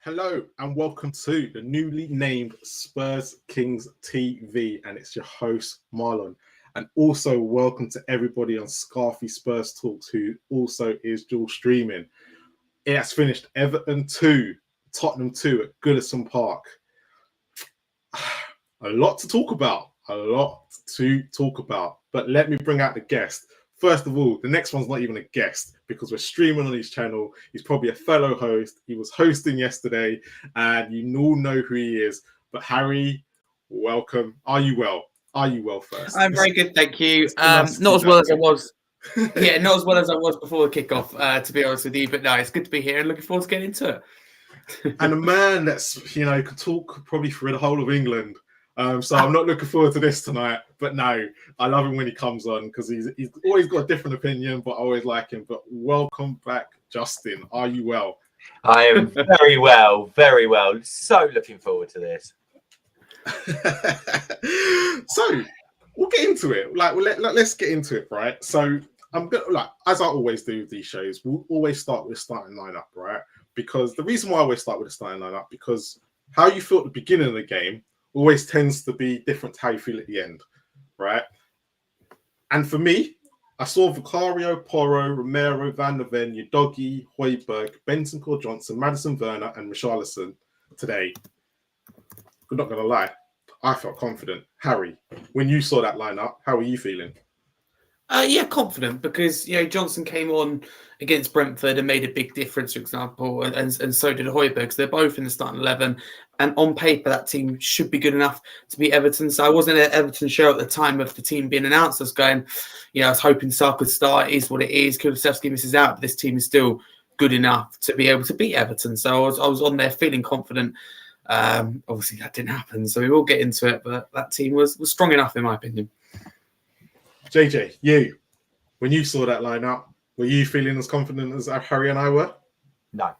Hello and welcome to the newly named Spurs Kings TV, and it's your host Marlon. And also welcome to everybody on Scarfy Spurs Talks, who also is dual streaming. It has finished Everton 2, Tottenham 2 at Goodison Park. A lot to talk about, but let me bring out the guest. First of all, the next one's not even a guest because we're streaming on his channel. He's probably a fellow host. He was hosting yesterday, and you all know who he is. But Harry, welcome. Are you well? Are you well first? I'm very good, thank you. Not as well as I was. Yeah, not as well as I was before the kickoff, to be honest with you. But no, it's good to be here and looking forward to getting into it. And a man that's, could talk probably for the whole of England. So I'm not looking forward to this tonight, but no, I love him when he comes on because he's always got a different opinion, but I always like him. But welcome back, Justin. Are you well? I am very well, very well. So looking forward to this. So we'll get into it. Let's get into it, right? So I'm gonna, as I always do with these shows, we'll always start with starting lineup, right? Because the reason why I always start with the starting lineup, because how you feel at the beginning of the game always tends to be different to how you feel at the end, right? And for me, I saw Vicario, Porro, Romero, Van der Ven, Udogie, Højbjerg, Bentancur, Johnson, Madison, Werner, and Richarlison today. I'm not going to lie, I felt confident. Harry, when you saw that lineup, how were you feeling? Yeah, confident because Johnson came on against Brentford and made a big difference, for example, and so did Højbjerg. So they're both in the starting 11, and on paper that team should be good enough to beat Everton. So I wasn't at Everton show at the time of the team being announced. I was going, I was hoping Sarr could start. It is what it is. Kulusevski misses out, but this team is still good enough to be able to beat Everton. So I was on there feeling confident. Obviously that didn't happen, so we will get into it. But that team was strong enough, in my opinion. JJ, when you saw that lineup, were you feeling as confident as Harry and I were? No,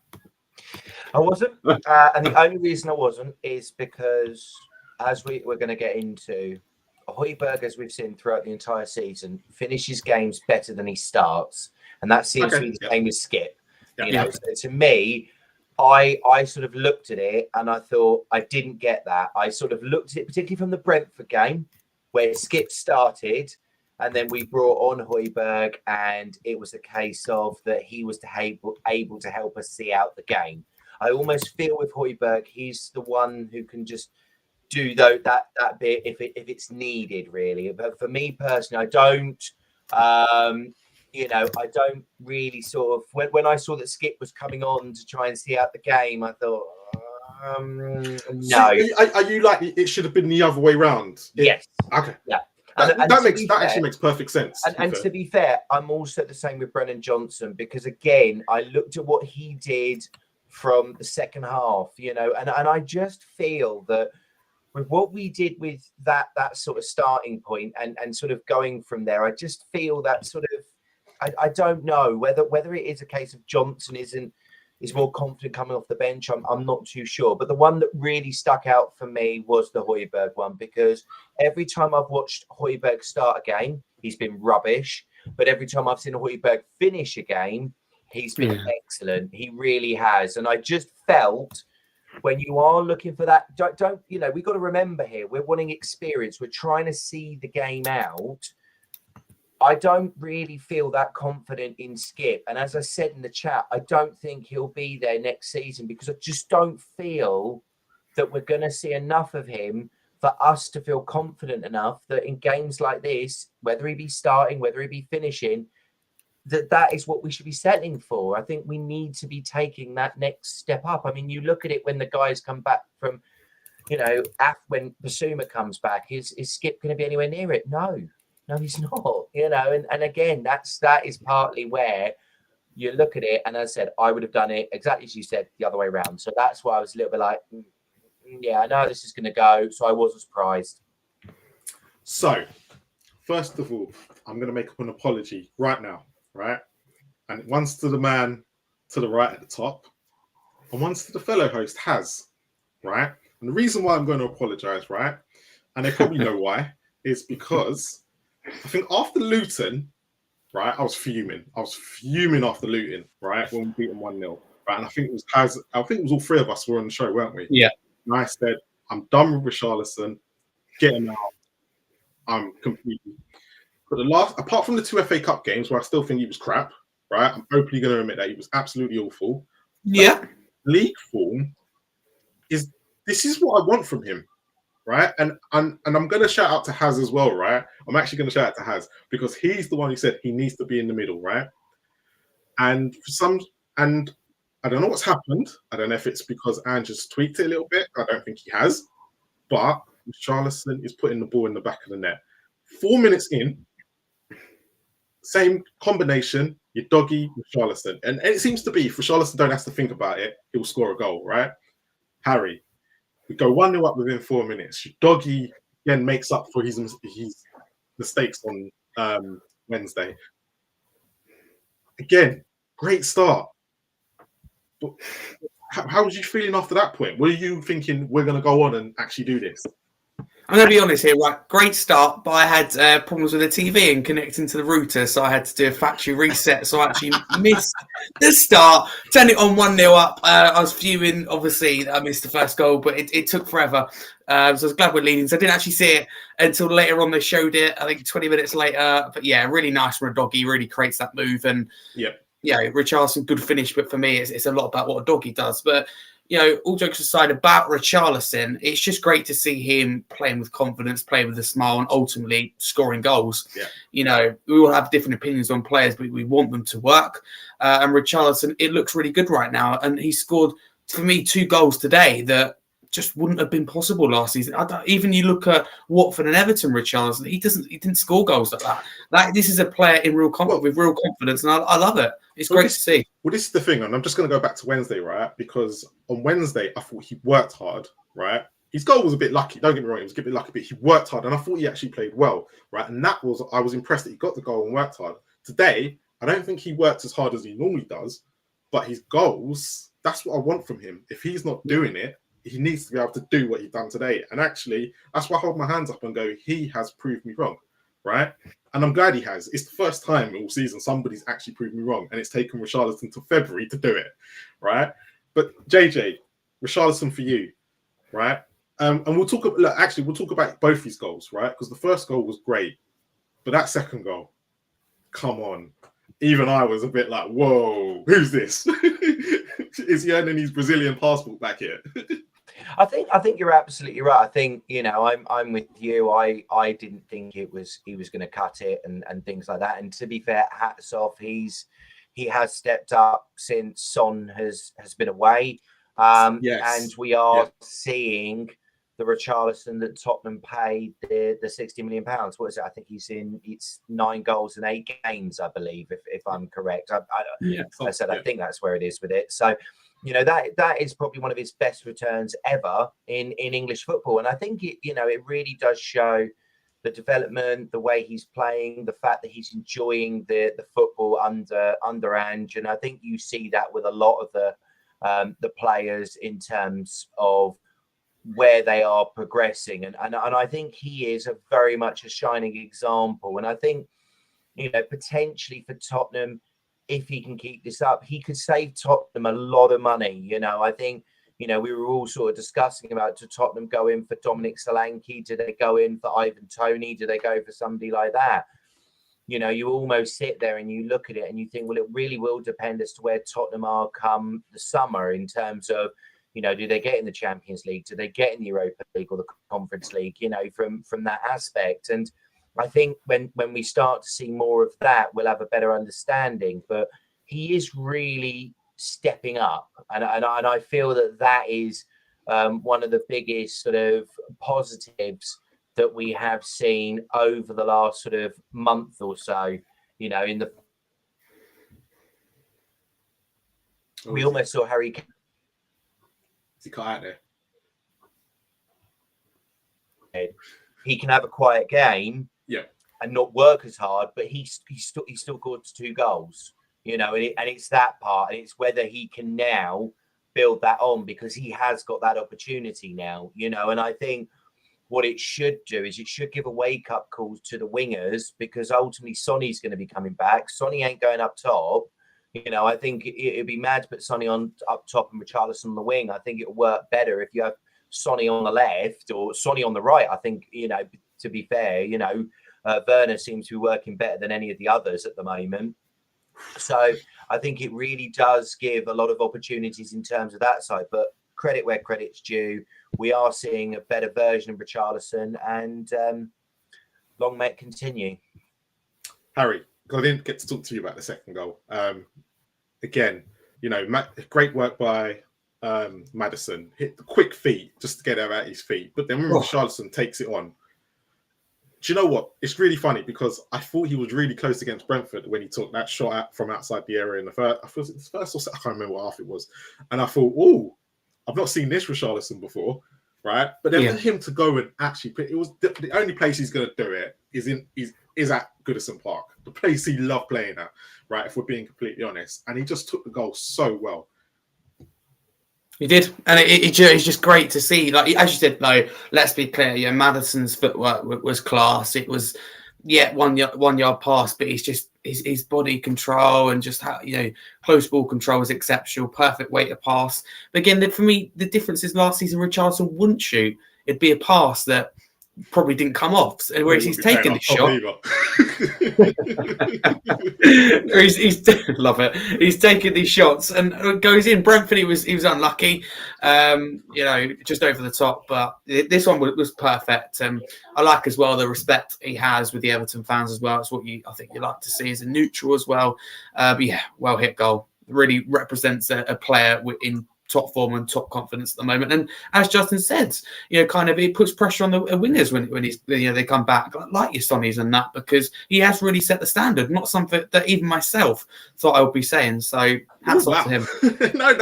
I wasn't. And the only reason I wasn't is because, as we're going to get into, Højbjerg, as we've seen throughout the entire season, finishes games better than he starts. And that seems to be the same as Skip. So to me, I sort of looked at it and I thought I didn't get that. I sort of looked at it, particularly from the Brentford game, where Skip started. And then we brought on Højbjerg, and it was a case of that he was able to help us see out the game. I almost feel with Højbjerg, he's the one who can just do that bit if it's needed, really. But for me personally, I don't really sort of when I saw that Skip was coming on to try and see out the game, I thought, no. So are you like it should have been the other way round? Yes. Okay. Yeah. That actually makes perfect sense. And to be fair, I'm also the same with Brennan Johnson because, again, I looked at what he did from the second half, and I just feel that with what we did with that sort of starting point and sort of going from there, I just feel that sort of, I don't know whether it is a case of Johnson is more confident coming off the bench. I'm not too sure. But the one that really stuck out for me was the Højbjerg one, because every time I've watched Højbjerg start a game, he's been rubbish. But every time I've seen Højbjerg finish a game, he's been excellent. He really has. And I just felt when you are looking for that, we've got to remember here, we're wanting experience. We're trying to see the game out. I don't really feel that confident in Skip. And as I said in the chat, I don't think he'll be there next season because I just don't feel that we're going to see enough of him for us to feel confident enough that in games like this, whether he be starting, whether he be finishing, that is what we should be settling for. I think we need to be taking that next step up. I mean, you look at it when the guys come back from, when Basuma comes back, is Skip going to be anywhere near it? No, he's not, and again, that is partly where you look at it. And as I said, I would have done it exactly as you said, the other way around. So that's why I was a little bit like, yeah, I know how this is going to go. So I wasn't surprised. So, first of all, I'm going to make up an apology right now, right? And once to the man to the right at the top, and once to the fellow host has, right? And the reason why I'm going to apologize, right? And they probably know why, is because I think after Luton, right, I was fuming. I was fuming after Luton, right, when we beat them 1-0. right? And I think it was I think it was all three of us were on the show, weren't we? Yeah. And I said, I'm done with Richarlison. Get him out. I'm completely. But apart from the two FA Cup games where I still think he was crap, right? I'm openly going to admit that he was absolutely awful. Yeah. League form this is what I want from him, right? And I'm going to shout out to Haz as well, right? I'm actually going to shout out to Haz because he's the one who said he needs to be in the middle, right? And I don't know what's happened. I don't know if it's because Ange just tweaked it a little bit. I don't think he has, but Richarlison is putting the ball in the back of the net. 4 minutes in, same combination, your doggy, Richarlison. And it seems to be, if Richarlison don't have to think about it, he'll score a goal, right? Harry, we go 1-0 up within 4 minutes. Your doggy again makes up for his mistakes on Wednesday. Again, great start. But how was you feeling after that point? Were you thinking we're going to go on and actually do this? I'm going to be honest here, right? Great start, but I had problems with the TV and connecting to the router, so I had to do a factory reset. So I actually missed the start. Turned it on 1-0 up. I was fuming, obviously, I missed the first goal, but it took forever. So I was glad we're leading. So I didn't actually see it until later on. They showed it, I think 20 minutes later. But yeah, really nice from a doggy. Really creates that move. And yeah, Richarlison, good finish. But for me, it's a lot about what a doggy does. But all jokes aside about Richarlison, it's just great to see him playing with confidence, playing with a smile, and ultimately scoring goals. Yeah. We all have different opinions on players, but we want them to work. And Richarlison, it looks really good right now. And he scored, for me, 2 goals today that just wouldn't have been possible last season. Even you look at Watford and Everton, Richarlison, he didn't score goals like that. This is a player in with real confidence, and I love it. It's great to see. Well, this is the thing, and I'm just going to go back to Wednesday, right? Because on Wednesday, I thought he worked hard, right? His goal was a bit lucky. Don't get me wrong, it was a bit lucky, but he worked hard, and I thought he actually played well, right? And I was impressed that he got the goal and worked hard. Today, I don't think he worked as hard as he normally does, but his goals, that's what I want from him. If he's not doing it, he needs to be able to do what he's done today. And actually, that's why I hold my hands up and go, he has proved me wrong, right? And I'm glad he has. It's the first time all season somebody's actually proved me wrong. And it's taken Richarlison to February to do it, right? But JJ, Richarlison for you, right? And we'll talk about both his goals, right? Because the first goal was great. But that second goal, come on. Even I was a bit like, whoa, who's this? Is he earning his Brazilian passport back here? I think you're absolutely right. I think I'm with you. I didn't think he was going to cut it and things like that. And to be fair, hats off. He has stepped up since Son has been away. Yes. And we are seeing the Richarlison that Tottenham paid the £60 million. What is it? I think it's 9 goals in 8 games, I believe, if I'm correct. I think that's where it is with it. So. That is probably one of his best returns ever in English football. And I think it really does show the development, the way he's playing, the fact that he's enjoying the football under Ange. And I think you see that with a lot of the players in terms of where they are progressing. And I think he is very much a shining example. And I think, potentially for Tottenham, if he can keep this up, he could save Tottenham a lot of money. I think, we were all sort of discussing about, do Tottenham go in for Dominic Solanke? Do they go in for Ivan Toney? Do they go for somebody like that? You almost sit there and you look at it and you think, well, it really will depend as to where Tottenham are come the summer in terms of, do they get in the Champions League? Do they get in the Europa League or the Conference League, from that aspect? And I think when we start to see more of that, we'll have a better understanding. But he is really stepping up. And I feel that is one of the biggest sort of positives that we have seen over the last sort of month or so, we almost saw Harry. Is he cut out there? He can have a quiet game. And not work as hard, but he still got 2 goals, and it's that part, and it's whether he can now build that on because he has got that opportunity now, and I think what it should do is it should give a wake up call to the wingers because ultimately Sonny's going to be coming back. Sonny ain't going up top, You know, I think it'd be mad to put Sonny on up top and Richarlison on the wing. I think it'll work better if you have Sonny on the left or Sonny on the right. I think, you know, to be fair, you know, Werner seems to be working better than any of the others at the moment. So I think it really does give a lot of opportunities in terms of that side. But credit where credit's due. We are seeing a better version of Richarlison, and long may it continue. Harry, I didn't get to talk to you about the second goal. Again, you know, great work by Maddison. Hit the quick feet just to get him at his feet. But then when Richarlison takes it on, do you know what? It's really funny because I thought he was really close against Brentford when he took that shot out from outside the area in the first. I thought it was the first or second, I can't remember what half it was. And I thought, oh, I've not seen this Richarlison before, right? But then for him to go and actually put, it was the only place he's going to do it is at Goodison Park, the place he loved playing at, right? If we're being completely honest, and he just took the goal so well. He did, and it's just great to see. Like as you said, though, let's be clear. Yeah, Maddison's footwork was class. It was, 1 yard pass, but it's just his body control and just how, you know, close ball control is exceptional. Perfect way to pass. But again, for me, the difference is last season Richarlison wouldn't shoot. It'd be a pass that probably didn't come off, whereas he's taken the shot. he's love it. He's taking these shots and goes in. Brentford, he was unlucky, you know, just over the top. But this one was perfect. I like as well the respect he has with the Everton fans as well. It's what I think you like to see as a neutral as well. But yeah, well hit goal. Really represents a player in top form and top confidence at the moment. And as Justin said, you know, kind of it puts pressure on the wingers when he's, you know, they come back like your Sonnies and that, because he has really set the standard, not something that even myself thought I would be saying. So hats off to him. No.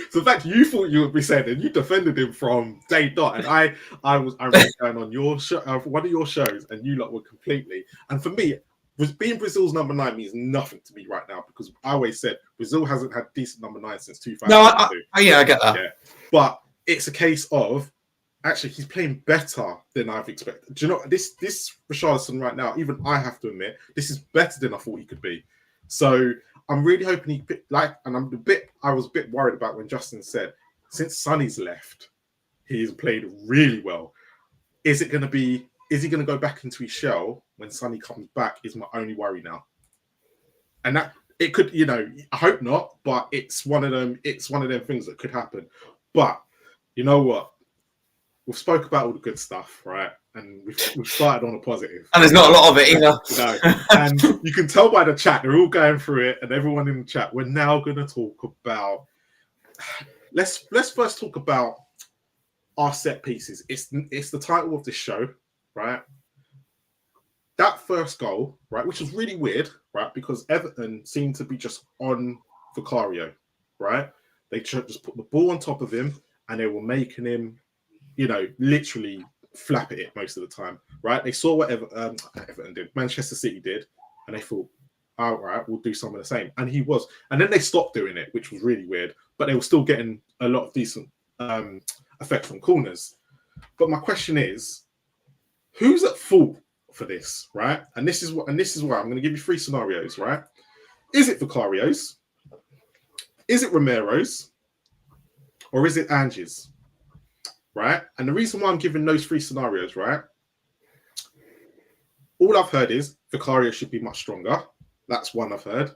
So the fact you thought you would be saying, and you defended him from day dot, and I remember going on your show, one of your shows, and you lot were completely. And for me, being Brazil's number 9 means nothing to me right now, because I always said Brazil hasn't had decent number 9 since 2002. No, I get that. Yeah. But it's a case of actually he's playing better than I've expected. Do you know this Richarlison right now? Even I have to admit, this is better than I thought he could be. So I'm really hoping and I was a bit worried about when Justin said since Sonny's left, he's played really well. Is he going to go back into his shell when Sonny comes back? Is my only worry now. And that it could, you know, I hope not, but it's one of them things that could happen. But you know what? We've spoke about all the good stuff, right? And we've started on a positive. And there's not a lot of it either. No. And you can tell by the chat, they're all going through it, and everyone in the chat. We're now going to talk about. Let's first talk about our set pieces. It's the title of this show, right? That first goal, right, which was really weird, right, because Everton seemed to be just on Vicario, right? They just put the ball on top of him, and they were making him, you know, literally flap at it most of the time, right? They saw what Everton did, Manchester City did, and they thought, all right, we'll do some of the same. And he was. And then they stopped doing it, which was really weird, but they were still getting a lot of decent effect from corners. But my question is, who's at fault for this, right? And this is why I'm going to give you 3 scenarios, right? Is it Vicario's? Is it Romero's? Or is it Ange's? Right? And the reason why I'm giving those 3 scenarios, right? All I've heard is Vicario should be much stronger. That's one I've heard.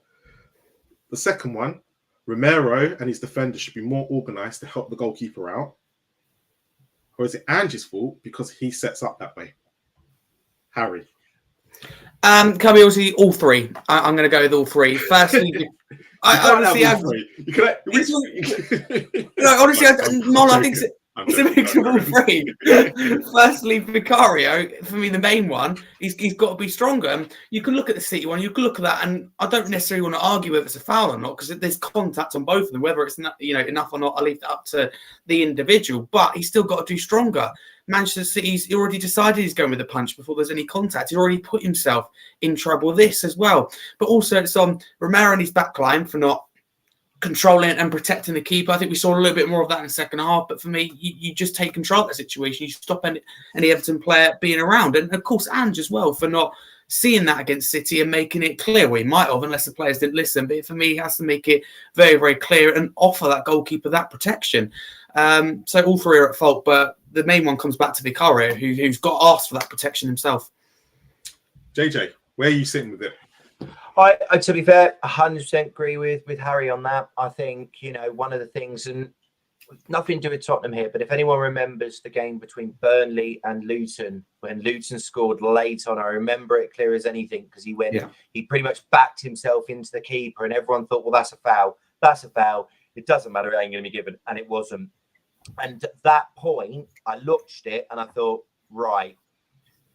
The second one, Romero and his defenders should be more organised to help the goalkeeper out. Or is it Ange's fault because he sets up that way? Harry. Can we also do all 3? I'm going to go with all 3. Firstly, honestly, Marlon, I think it's a mix of all 3. Firstly, Vicario, for me, the main one, he's got to be stronger. You can look at the City one, you can look at that, and I don't necessarily want to argue whether it's a foul or not, because there's contact on both of them. Whether it's not, you know, enough or not, I'll leave that up to the individual. But he's still got to do stronger. Manchester City's already decided he's going with a punch before there's any contact. He's already put himself in trouble. This as well, but also it's on Romero and his backline for not controlling and protecting the keeper. I think we saw a little bit more of that in the second half. But for me, you just take control of that situation. You stop any Everton player being around, and of course Ange as well for not seeing that against City and making it clear. We might have, unless the players didn't listen. But for me, he has to make it very, very clear and offer that goalkeeper that protection. So all three are at fault, but the main one comes back to Vicario, who's got asked for that protection himself. JJ, where are you sitting with it? I to be fair, 100% agree with Harry on that. I think, one of the things, and nothing to do with Tottenham here, but if anyone remembers the game between Burnley and Luton, when Luton scored late on, I remember it clear as anything, because he pretty much backed himself into the keeper, and everyone thought, well, that's a foul. That's a foul. It doesn't matter. It ain't going to be given. And it wasn't. And at that point, I looked at it and I thought, right,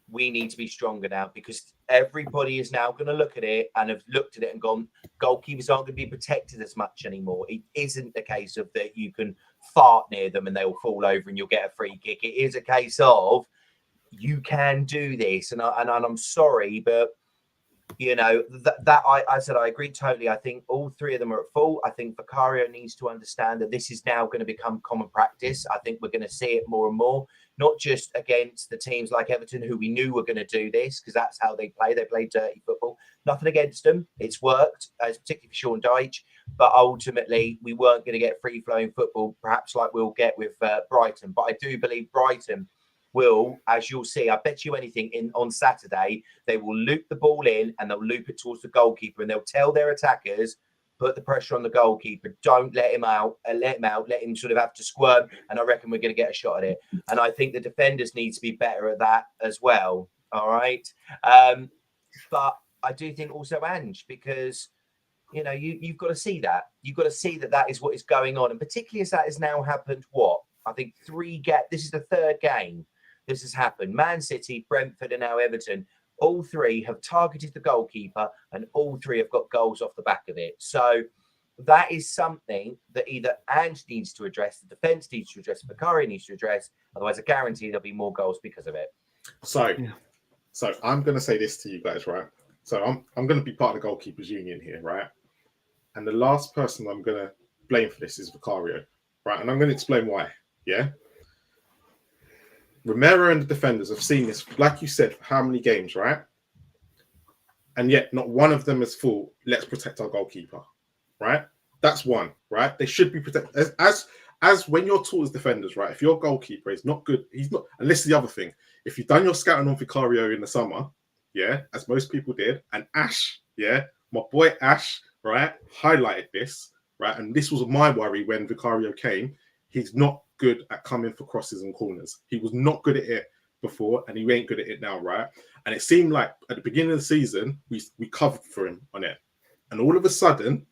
we need to be stronger now, because everybody is now going to look at it and have looked at it and gone, goalkeepers aren't going to be protected as much anymore. It isn't a case of that you can fart near them and they'll fall over and you'll get a free kick. It is a case of you can do this. And I'm sorry, but I said I agree totally. I think all three of them are at fault. I think Vicario needs to understand that this is now going to become common practice. I think we're going to see it more and more, not just against the teams like Everton, who we knew were going to do this because that's how they play. They play dirty football. Nothing against them. It's worked, particularly for Sean Dyche. But ultimately, we weren't going to get free-flowing football, perhaps like we'll get with Brighton. But I do believe Brighton will, as you'll see, I bet you anything, on Saturday, they will loop the ball in and they'll loop it towards the goalkeeper and they'll tell their attackers, put the pressure on the goalkeeper, don't let him out, let him sort of have to squirm, and I reckon we're going to get a shot at it. And I think the defenders need to be better at that as well, all right? But I do think also Ange, because, you've got to see that. You've got to see that is what is going on, and particularly as that has now happened, I think this is the third game this has happened. Man City, Brentford, and now Everton. All three have targeted the goalkeeper, and all three have got goals off the back of it. So that is something that either Ange needs to address, the defence needs to address, Vicario needs to address. Otherwise, I guarantee there'll be more goals because of it. So I'm going to say this to you guys, right? So I'm going to be part of the goalkeepers union here, right? And the last person I'm going to blame for this is Vicario, right? And I'm going to explain why. Yeah. Romero and the defenders have seen this, like you said, for how many games, right? And yet not one of them has thought, let's protect our goalkeeper, right? That's one, right? They should be protected. As when you're taught as defenders, right? If your goalkeeper is not good, he's not, and this is the other thing. If you've done your scouting on Vicario in the summer, yeah, as most people did, and Ash, yeah, my boy Ash, right, highlighted this, right? And this was my worry when Vicario came. He's not good at coming for crosses and corners. He was not good at it before, and he ain't good at it now, right? And it seemed like at the beginning of the season, we covered for him on it. And all of a sudden,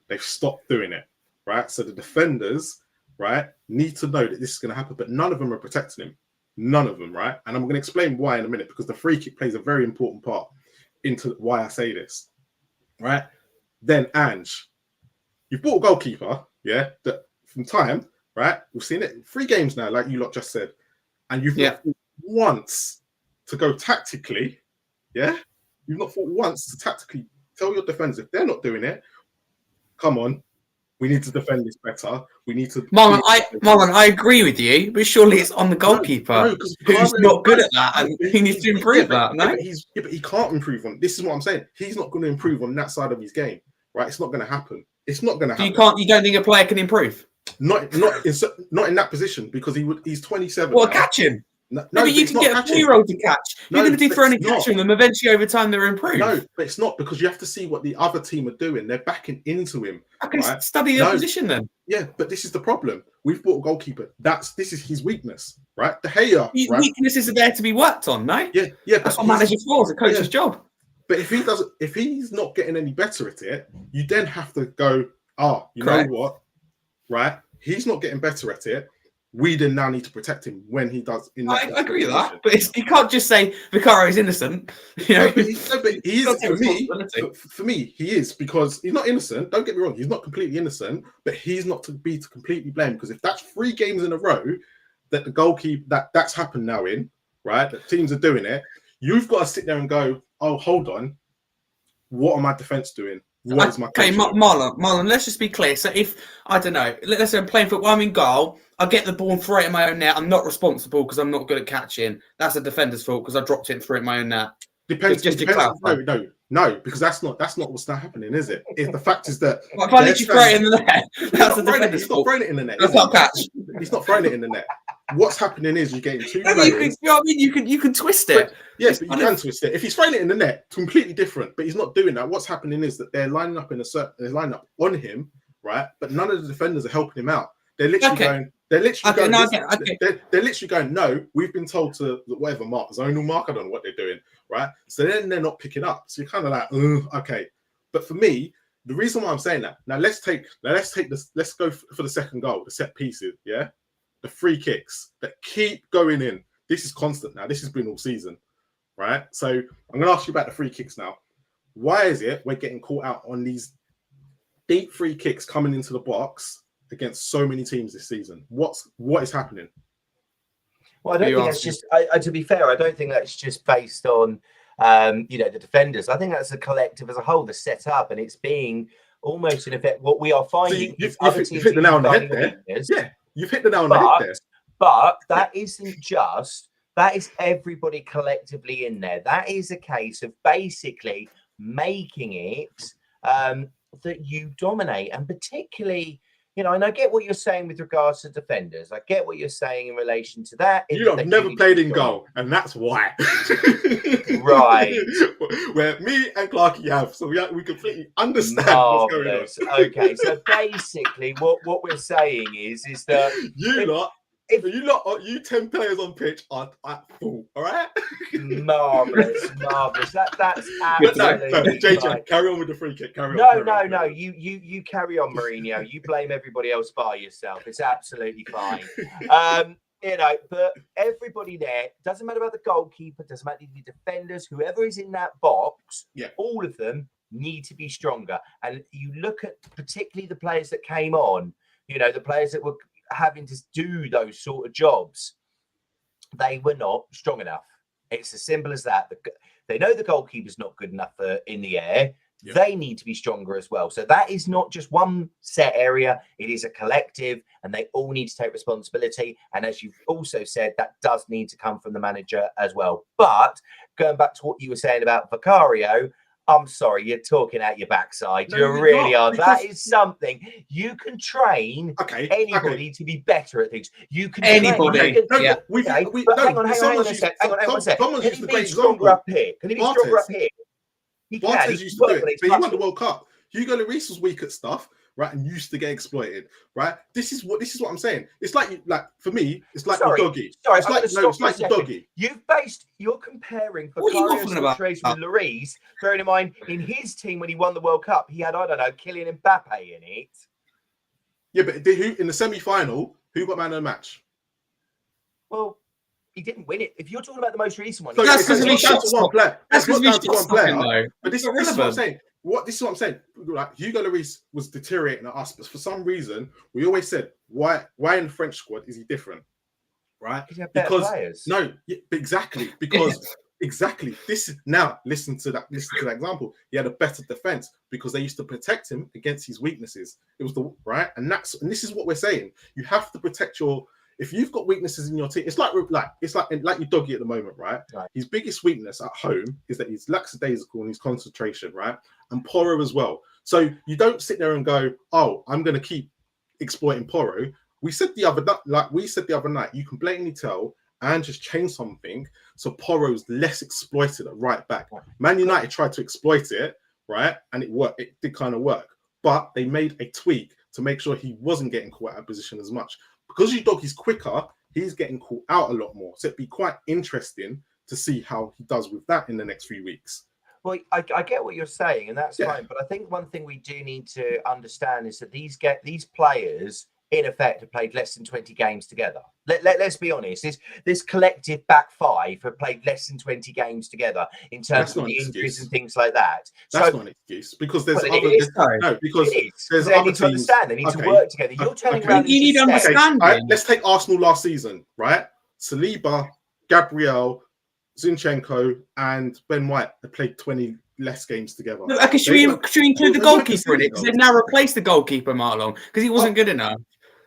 they've stopped doing it, right? So the defenders, right, need to know that this is going to happen, but none of them are protecting him. None of them, right? And I'm going to explain why in a minute, because the free kick plays a very important part into why I say this, right? Then Ange, you've bought a goalkeeper, yeah, that from time, right? We've seen it 3 games now, like you lot just said, and you've not thought once to go tactically, yeah? You've not thought once to tactically tell your defenders if they're not doing it, come on, we need to defend this better. We need to. Marlon, I agree with you, but surely it's on the goalkeeper who's not good at that, and he needs to improve that. No, but he can't improve on. This is what I'm saying. He's not going to improve on that side of his game, right? It's not going to happen. It's not going to happen. You don't think a player can improve? Not in that position, because he's 27. Well, catch him. No, but you can get a 4-year-old to catch. You're going to do throwing and catching them. Eventually, over time, they'll improve. No, but it's not, because you have to see what the other team are doing. They're backing into him. Okay, right? Study their position then. Yeah, but this is the problem. We've bought a goalkeeper. This is his weakness, right? De Gea. His weaknesses are there to be worked on, no? Yeah. That's what managers for. It's a coach's job. But if he's not getting any better at it, you then have to go, you Correct. know what, right? He's not getting better at it. We then now need to protect him when he does. I agree with that, but you can't just say Vicario is innocent. But he is for me. He is, because he's not innocent. Don't get me wrong; he's not completely innocent, but he's not to be completely blamed, because if that's 3 games in a row that the goalkeeper that's happened now right, that teams are doing it, you've got to sit there and go, oh, hold on, what are my defense doing? What is my okay, Marlon, let's just be clear. So if, I don't know, let's say I'm playing football, I'm in goal, I get the ball and throw it in my own net, I'm not responsible because I'm not good at catching. That's a defender's fault because I dropped it and threw it in my own net. Depends. Just to Depends. clarify. No, because that's not what's now happening, is it? If the fact is that Well, if I literally throw it in the net, that's the defender's he's not fault. throwing it in the net. That's not catch. He's not throwing it in the net. What's happening is you're getting two You players. know what I mean? You can twist it. Yes, but you can twist it. If he's throwing it in the net, completely different. But he's not doing that. What's happening is that they're lining up they're lining up on him, right? But none of the defenders are helping him out. They're literally going. They're literally going. They're literally going. No, we've been told to whatever mark, zonal mark. I don't know what they're doing, right? So then they're not picking up. So you're kind of like, okay. But for me, the reason why I'm saying that now, let's go for the second goal, the set pieces, yeah, the free kicks that keep going in. This is constant now. This has been all season, right? So I'm going to ask you about the free kicks now. Why is it we're getting caught out on these deep free kicks coming into the box against so many teams this season? What is happening? Well, I don't think that's just. To be fair, I don't think that's just based on the defenders. I think that's a collective as a whole, the set up, and it's being almost in effect what we are finding. You've hit the nail on the head there. Yeah, you've hit the nail on the head there. But that isn't just. That is everybody collectively in there. That is a case of basically making it that you dominate, and particularly. And I get what you're saying with regards to defenders. I get what you're saying in relation to that. You have never played in goal, and that's why. Right. Where me and Clarky have, so we completely understand what's going on. Okay, so basically what we're saying is that you 10 players on pitch are at full, all right? Marvelous. That's absolutely no, JJ, carry on with the free kick. No. You carry on, Mourinho. You blame everybody else by yourself. It's absolutely fine. But everybody there, doesn't matter about the goalkeeper, doesn't matter the defenders, whoever is in that box, all of them need to be stronger. And you look at particularly the players that came on, the players that were having to do those sort of jobs, they were not strong enough. It's as simple as that. They know the goalkeeper's not good enough in the air. Yeah. They need to be stronger as well. So that is not just one set area. It is a collective, and they all need to take responsibility. And as you've also said, that does need to come from the manager as well. But going back to what you were saying about Vicario, I'm sorry, you're talking out your backside. You really are. That is something you can train anybody to be better at things. You can anybody. Hang on a sec. Can he be stronger up here? Can he be stronger up here? He can. Bartes used to do it, but he won the World Cup. Hugo Lloris was weak at stuff, right, and used to get exploited, right? This is what I'm saying. It's like for me, it's like your doggy. It's like your doggy. You're comparing Vicario's situation with Lloris, bearing in mind in his team when he won the World Cup, he had Kylian Mbappe in it. Yeah, but who in the semi-final? Who got man of the match? Well, he didn't win it. If you're talking about the most recent one, so that's because he shot one player. That's not down to one player. But this is what I'm saying. This is what I'm saying. Like Hugo Lloris was deteriorating at us, but for some reason we always said, why in the French squad is he different, right? Because exactly because exactly this is now listen to that example. He had a better defense because they used to protect him against his weaknesses. It was the right, and this is what we're saying. You have to protect your. If you've got weaknesses in your team, it's like your doggy at the moment, right? His biggest weakness at home is that he's lackadaisical and his concentration, right? And Porro as well. So you don't sit there and go, "Oh, I'm going to keep exploiting Porro." We said the other night, you can blatantly tell and just change something so Porro's less exploited at right back. Man United tried to exploit it, right, and it worked. It did kind of work, but they made a tweak to make sure he wasn't getting caught out of position as much. Because your dog is quicker, he's getting caught out a lot more. So it'd be quite interesting to see how he does with that in the next few weeks. Well, I get what you're saying, and that's fine. But I think one thing we do need to understand is that these players, in effect, have played less than 20 games together. Let's be honest. This collective back five have played less than 20 games together in terms of the injuries and things like that. That's not an excuse because there's other teams. Understand. They need to work together. You're turning around. You need understanding. Right, let's take Arsenal last season, right? Saliba, Gabriel, Zinchenko, and Ben White. They played 20 less games together. Okay, should we include the goalkeeper in it? Because they've now replaced the goalkeeper, Marlon, because he wasn't good enough.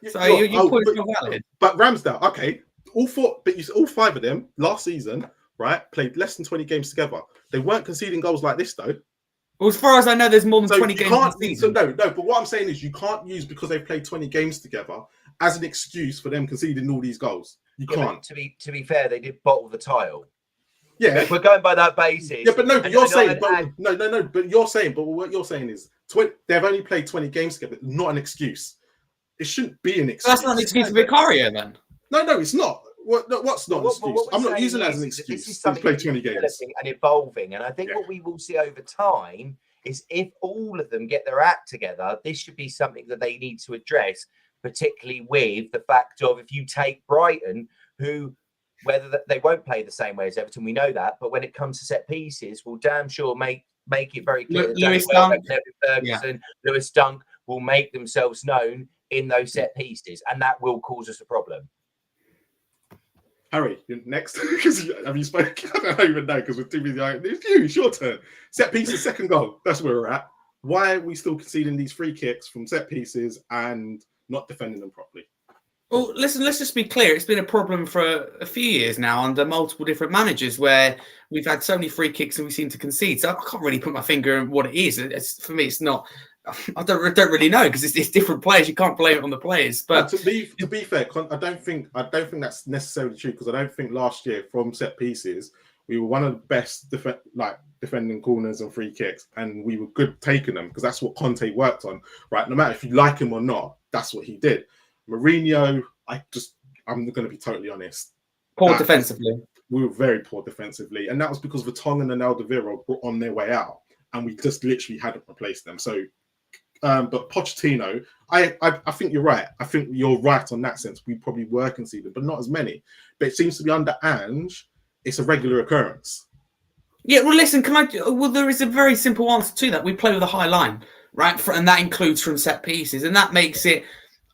So your point is not valid. But Ramsdale, okay, all five of them last season, right, played less than 20 games together. They weren't conceding goals like this, though. Well, as far as I know, there's more than 20 games in the season. No, but what I'm saying is you can't use because they've played 20 games together as an excuse for them conceding all these goals. You can't. To be fair, they did bottle the title. Yeah, if we're going by that basis. Yeah, but no, but you're saying, but you're saying, but what you're saying is they've only played 20 games together. Not an excuse. It shouldn't be an excuse. That's not an excuse for Vicario, then. No, it's not. What's not an excuse? I'm not using it as an excuse. This is something play 20 games and evolving, and I think what we will see over time is if all of them get their act together, this should be something that they need to address, particularly with the fact of if you take Brighton, who whether they won't play the same way as Everton, we know that, but when it comes to set pieces, will damn sure make it very clear that Lewis Dunk, Ferguson, Lewis Dunk will make themselves known in those set pieces, and that will cause us a problem. Harry, you're next. Have you spoken? I don't even know because we're too busy. It's your turn. Set pieces, second goal. That's where we're at. Why are we still conceding these free kicks from set pieces and not defending them properly? Well, listen, let's just be clear. It's been a problem for a few years now under multiple different managers where we've had so many free kicks and we seem to concede. So I can't really put my finger on what it is. For me, it's not. I don't really know because it's different players. You can't blame it on the players. But to be fair, I don't think that's necessarily true because I don't think last year from set pieces we were one of the best defending corners and free kicks, and we were good taking them because that's what Conte worked on. Right, no matter if you like him or not, that's what he did. Mourinho, I'm going to be totally honest. Poor defensively. We were very poor defensively, and that was because Vertonghen and Alderweireld were on their way out, and we just literally hadn't replaced them. So. But Pochettino, I think you're right. I think you're right on that sense. We probably were conceded, but not as many. But it seems to be under Ange, it's a regular occurrence. Yeah, well, listen, there is a very simple answer to that. We play with a high line, right? And that includes from set pieces. And that makes it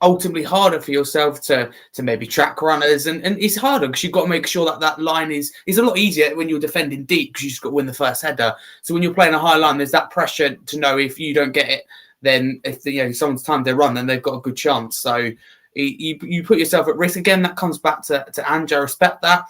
ultimately harder for yourself to maybe track runners. And it's harder because you've got to make sure that line is a lot easier when you're defending deep because you just got to win the first header. So when you're playing a high line, there's that pressure to know if you don't get it, then if someone's timed their run, then they've got a good chance. So you put yourself at risk. Again, that comes back to Ange. I respect that.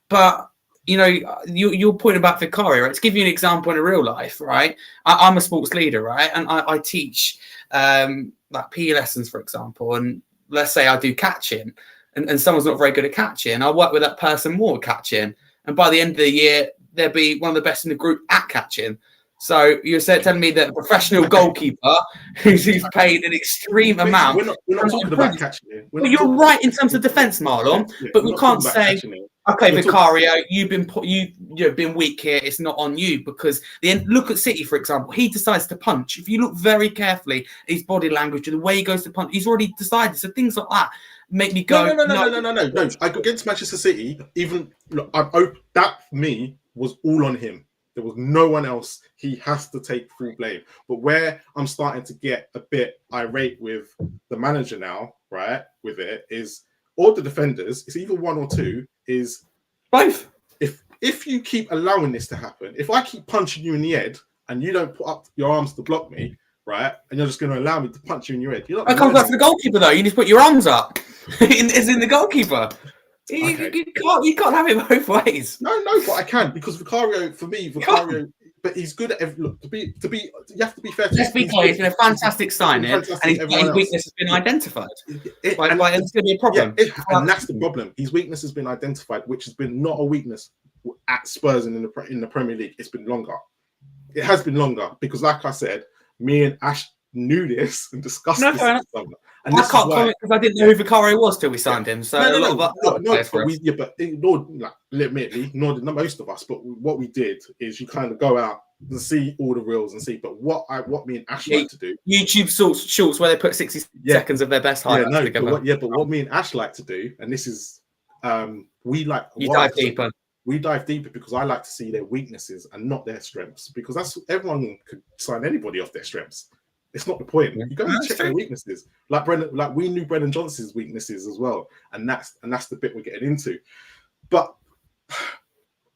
But, your point about Vicario, right? To give you an example in real life, right? I'm a sports leader, right? And I teach like PE lessons, for example. And let's say I do catching and someone's not very good at catching. I work with that person more at catching. And by the end of the year, they'll be one of the best in the group at catching. So you're telling me that a professional goalkeeper who's paid an extreme amount. We're not talking about catching here. Well, you're right in terms of defence, Marlon, but we can't say, okay, Vicario, you've been weak here. It's not on you because look at City, for example. He decides to punch. If you look very carefully, his body language, the way he goes to punch, he's already decided. So things like that make me go. No. Against Manchester City, that for me was all on him. There was no one else. He has to take full blame. But where I'm starting to get a bit irate with the manager now, right, with it, is all the defenders, it's either one or two, is both. If you keep allowing this to happen, if I keep punching you in the head and you don't put up your arms to block me, right, and you're just going to allow me to punch you in your head, you're not. That comes back to the goalkeeper, though. You need to put your arms up. It's in the goalkeeper. Okay. You can't have it both ways. No, but I can because Vicario, but he's good at every look. You have to be fair. Let's be clear, it's been a fantastic signing, and his weakness has been identified. And it's going to be a problem. And that's the problem. His weakness has been identified, which has been not a weakness at Spurs and in the Premier League. It's been longer. It has been longer because, like I said, me and Ash knew this and discussed this. And I can't comment because I didn't know who Vicario was till we signed him. So admittedly, nor did most of us. But what we did is you kind of go out and see all the reels and see. But what me and Ash like to do, YouTube shorts where they put 60 seconds of their best highlights together. But what me and Ash like to do, and this is we dive deeper. We dive deeper because I like to see their weaknesses and not their strengths. Because everyone could sign anybody off their strengths. It's not the point. You got to check their weaknesses. Like we knew Brendan Johnson's weaknesses as well, and that's the bit we're getting into. But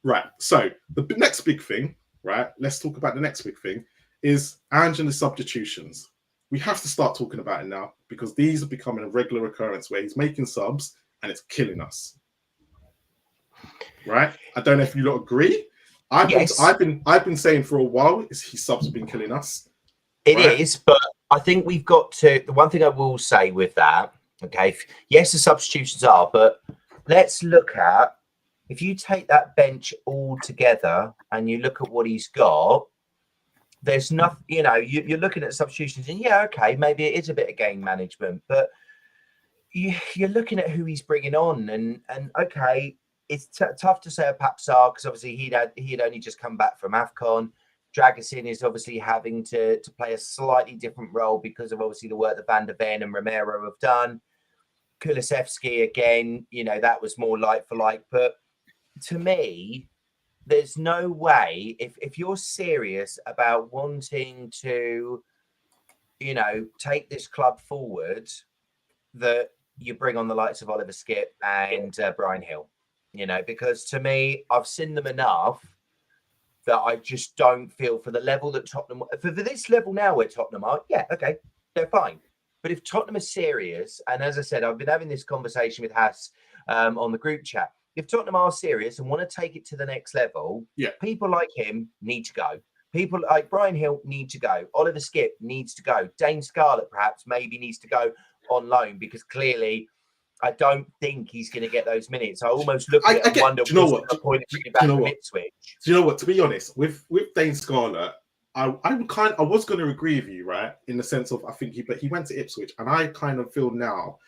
right, so the next big thing, right? Let's talk about the next big thing is Ange and the substitutions. We have to start talking about it now because these are becoming a regular occurrence where he's making subs and it's killing us. right? I don't know if you lot agree. I've been saying for a while is his subs have been killing us. It is, but I think we've got to. The one thing I will say with that, okay, yes, the substitutions are, but let's look at if you take that bench all together and you look at what he's got. There's nothing, you're looking at substitutions, and yeah, okay, maybe it is a bit of game management, but you're looking at who he's bringing on, and okay, it's tough to say a Papsar because obviously he'd only just come back from AFCON. Dragusin is obviously having to play a slightly different role because of obviously the work that Van der Ven and Romero have done. Kulusevski, again, that was more like for like. But to me, there's no way, if you're serious about wanting to, take this club forward, that you bring on the likes of Oliver Skipp and Brian Hill, because to me, I've seen them enough that I just don't feel for the level that Tottenham, for this level now where Tottenham are, yeah, okay, they're fine. But if Tottenham are serious, and as I said, I've been having this conversation with Haas on the group chat, if Tottenham are serious and want to take it to the next level, people like him need to go. People like Brian Hill need to go. Oliver Skipp needs to go. Dane Scarlett perhaps maybe needs to go on loan because clearly I don't think he's going to get those minutes. I almost look at it and wonder what's the point of bringing back from Ipswich. Do you know what? To be honest, with Dane Scarlett, I was going to agree with you, right? In the sense of I think he went to Ipswich, and I kind of feel now,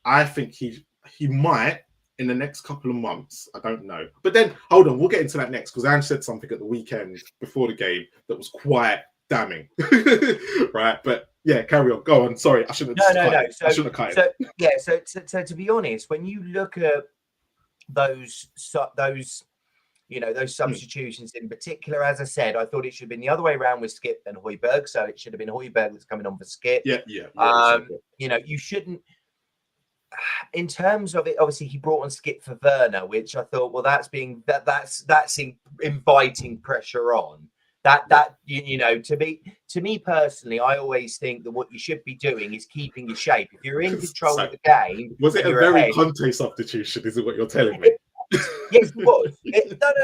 I think he might in the next couple of months. I don't know, but then hold on, we'll get into that next because Ange said something at the weekend before the game that was quite damning, right? But yeah, carry on. Go on. Sorry, I shouldn't. No. I shouldn't have cut it. So to be honest, when you look at those substitutions in particular, as I said, I thought it should have been the other way around with Skipp and Højbjerg. So it should have been Højbjerg that's coming on for Skipp. You shouldn't. In terms of it, obviously he brought on Skipp for Werner, which I thought, well, that's inviting pressure on. To me personally, I always think that what you should be doing is keeping your shape. If you're in control of the game, was it a very Conte substitution? Is it what you're telling me? Yes, it was.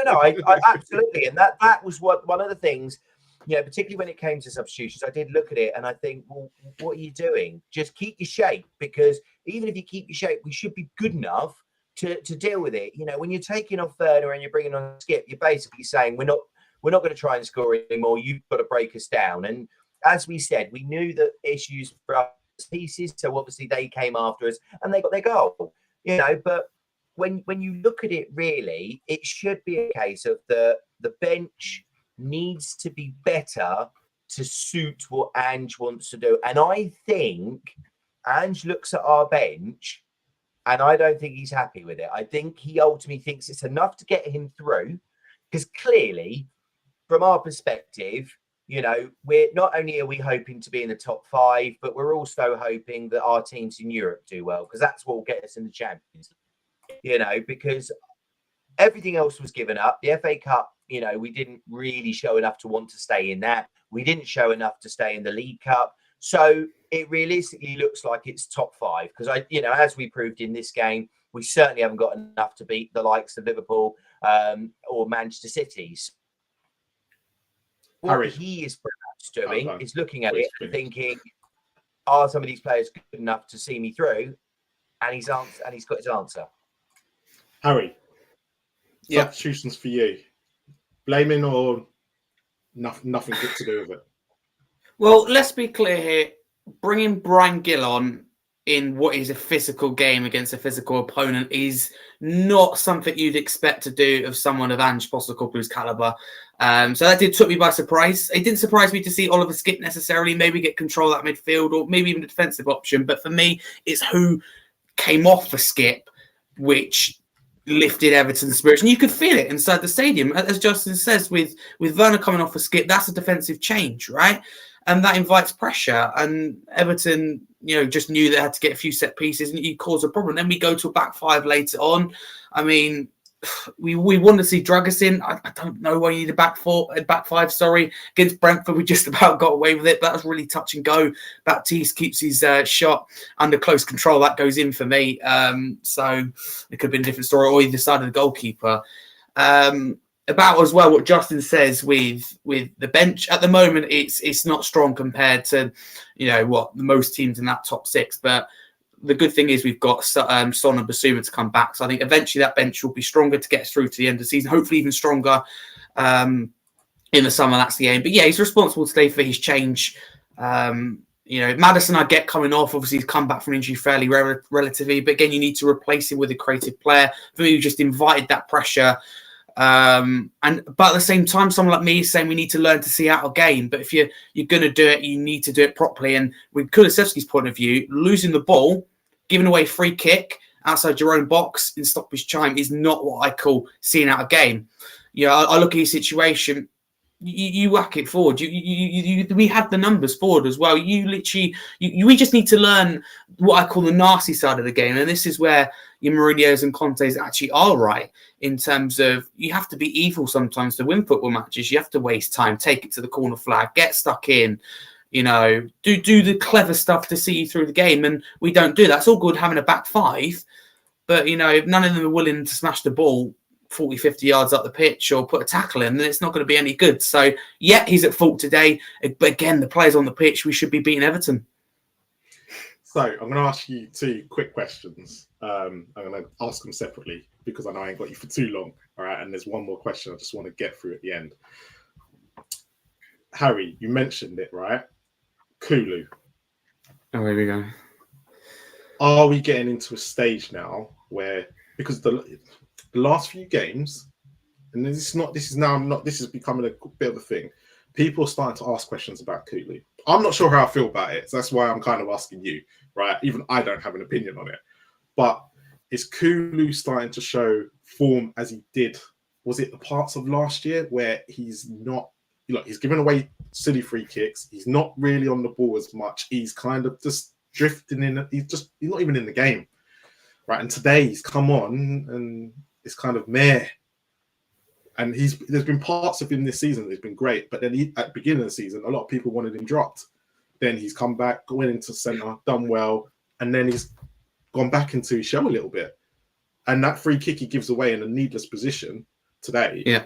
No. I absolutely, and that was one of the things. Particularly when it came to substitutions, I did look at it and I think, well, what are you doing? Just keep your shape, because even if you keep your shape, we should be good enough to deal with it. When you're taking off Werner and you're bringing on Skipp, you're basically saying we're not going to try and score anymore. You've got to break us down. And as we said, we knew that issues for us pieces, so obviously they came after us and they got their goal. But when you look at it, really, it should be a case of the bench needs to be better to suit what Ange wants to do. And I think Ange looks at our bench and I don't think he's happy with it. I think he ultimately thinks it's enough to get him through, because clearly, from our perspective, we're not only are we hoping to be in the top 5, but we're also hoping that our teams in Europe do well, because that's what will get us in the Champions League. Because everything else was given up. The FA Cup, we didn't really show enough to want to stay in that. We didn't show enough to stay in the League Cup. So it realistically looks like it's top 5, because as we proved in this game, we certainly haven't got enough to beat the likes of Liverpool or Manchester City. What he is perhaps doing is looking at it and thinking, are some of these players good enough to see me through? And he's got his answer. Harry, substitutions for you. Blaming or nothing good to do with it? Well, let's be clear here. Bringing Brian Gill on in what is a physical game against a physical opponent is not something you'd expect to do of someone of Ange Postecoglou's caliber. So that took me by surprise. It didn't surprise me to see Oliver Skipp necessarily maybe get control of that midfield or maybe even a defensive option. But for me, it's who came off for Skipp, which lifted Everton's spirits, and you could feel it inside the stadium. As Justin says, with Werner coming off a Skipp, that's a defensive change, right? And that invites pressure. And Everton, just knew they had to get a few set pieces, and you cause a problem. Then we go to a back 5 later on. I mean, we want to see Dragusin. I don't know why you need a back five. Sorry, against Brentford, we just about got away with it, but that was really touch and go. Baptiste keeps his shot under close control. That goes in for me. So it could have been a different story, or either side of the goalkeeper. About as well what Justin says with the bench at the moment, it's not strong compared to what most teams in that top six, but the good thing is we've got Son and Basuma to come back. So I think eventually that bench will be stronger to get us through to the end of the season, hopefully even stronger in the summer. That's the aim. But yeah, he's responsible today for his change. Maddison, I get coming off. Obviously, he's come back from injury fairly relatively. But again, you need to replace him with a creative player. For me, who just invited that pressure. But at the same time, someone like me is saying we need to learn to see out a game. But if you're going to do it, you need to do it properly. And with Kulusevski's point of view, losing the ball, giving away free kick outside your own box in stoppage time is not what I call seeing out a game. I look at your situation. You whack it forward. We had the numbers forward as well. We just need to learn what I call the nasty side of the game, and this is where your Mourinho's and Conte's actually are right in terms of you have to be evil sometimes to win football matches. You have to waste time, take it to the corner flag, get stuck in. Do the clever stuff to see you through the game, and we don't do that. It's all good having a back five, but if none of them are willing to smash the ball 40, 50 yards up the pitch or put a tackle in, then it's not going to be any good. So, yeah, he's at fault today. But again, the players on the pitch, we should be beating Everton. So I'm going to ask you two quick questions. I'm going to ask them separately because I know I ain't got you for too long. All right. And there's one more question I just want to get through at the end. Harry, you mentioned it, right? Kulu. Oh, here we go. Are we getting into a stage now where, because the last few games, and this is becoming a bit of a thing. People are starting to ask questions about Kulu. I'm not sure how I feel about it. So that's why I'm kind of asking you, right? Even I don't have an opinion on it. But is Kulu starting to show form as he did? Was it the parts of last year where he's not, he's giving away silly free kicks. He's not really on the ball as much. He's kind of just drifting in. He's not even in the game, right? And today he's come on and it's kind of meh. And there's been parts of him this season that's been great, but then at the beginning of the season, a lot of people wanted him dropped. Then he's come back, went into centre, done well, and then he's gone back into his shell a little bit. And that free kick he gives away in a needless position today. Yeah.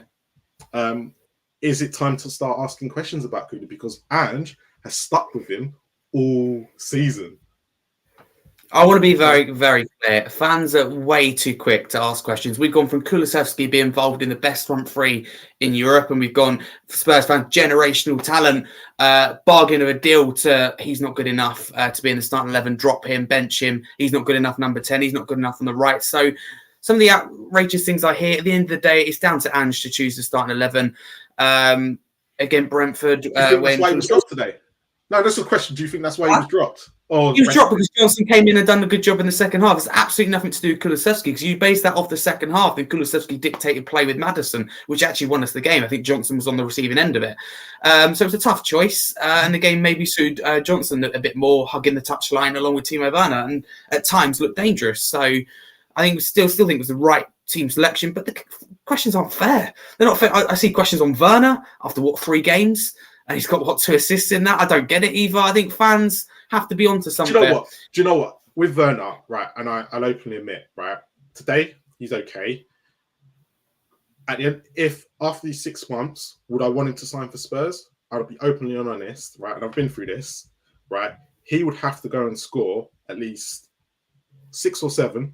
Is it time to start asking questions about Kulu? Because Ange has stuck with him all season. I want to be very, very clear. Fans are way too quick to ask questions. We've gone from Kulusevski being involved in the best front three in Europe, and we've gone, Spurs fans, generational talent, bargain of a deal to he's not good enough to be in the starting 11, drop him, bench him. He's not good enough, number 10. He's not good enough on the right. So some of the outrageous things I hear, at the end of the day, it's down to Ange to choose the starting 11. Again, Brentford. That's why he was dropped today? No, that's a question. Do you think that's why he was dropped? Or he was dropped because Johnson came in and done a good job in the second half. It's absolutely nothing to do with Kulusevski because you base that off the second half and Kulusevski dictated play with Maddison, which actually won us the game. I think Johnson was on the receiving end of it. So it was a tough choice. And the game maybe suited Johnson a bit more, hugging the touchline along with Timo Werner and at times looked dangerous. So I think still think it was the right team selection, but the questions aren't fair. They're not fair. I see questions on Werner after 3 games and he's got 2 assists in that. I don't get it either. I think fans have to be onto something. Do you know what? With Werner, right, and I'll openly admit, right, today he's okay. At the end, if after these 6 months, would I want him to sign for Spurs? I would be openly and honest, right, and I've been through this, right? He would have to go and score at least 6 or 7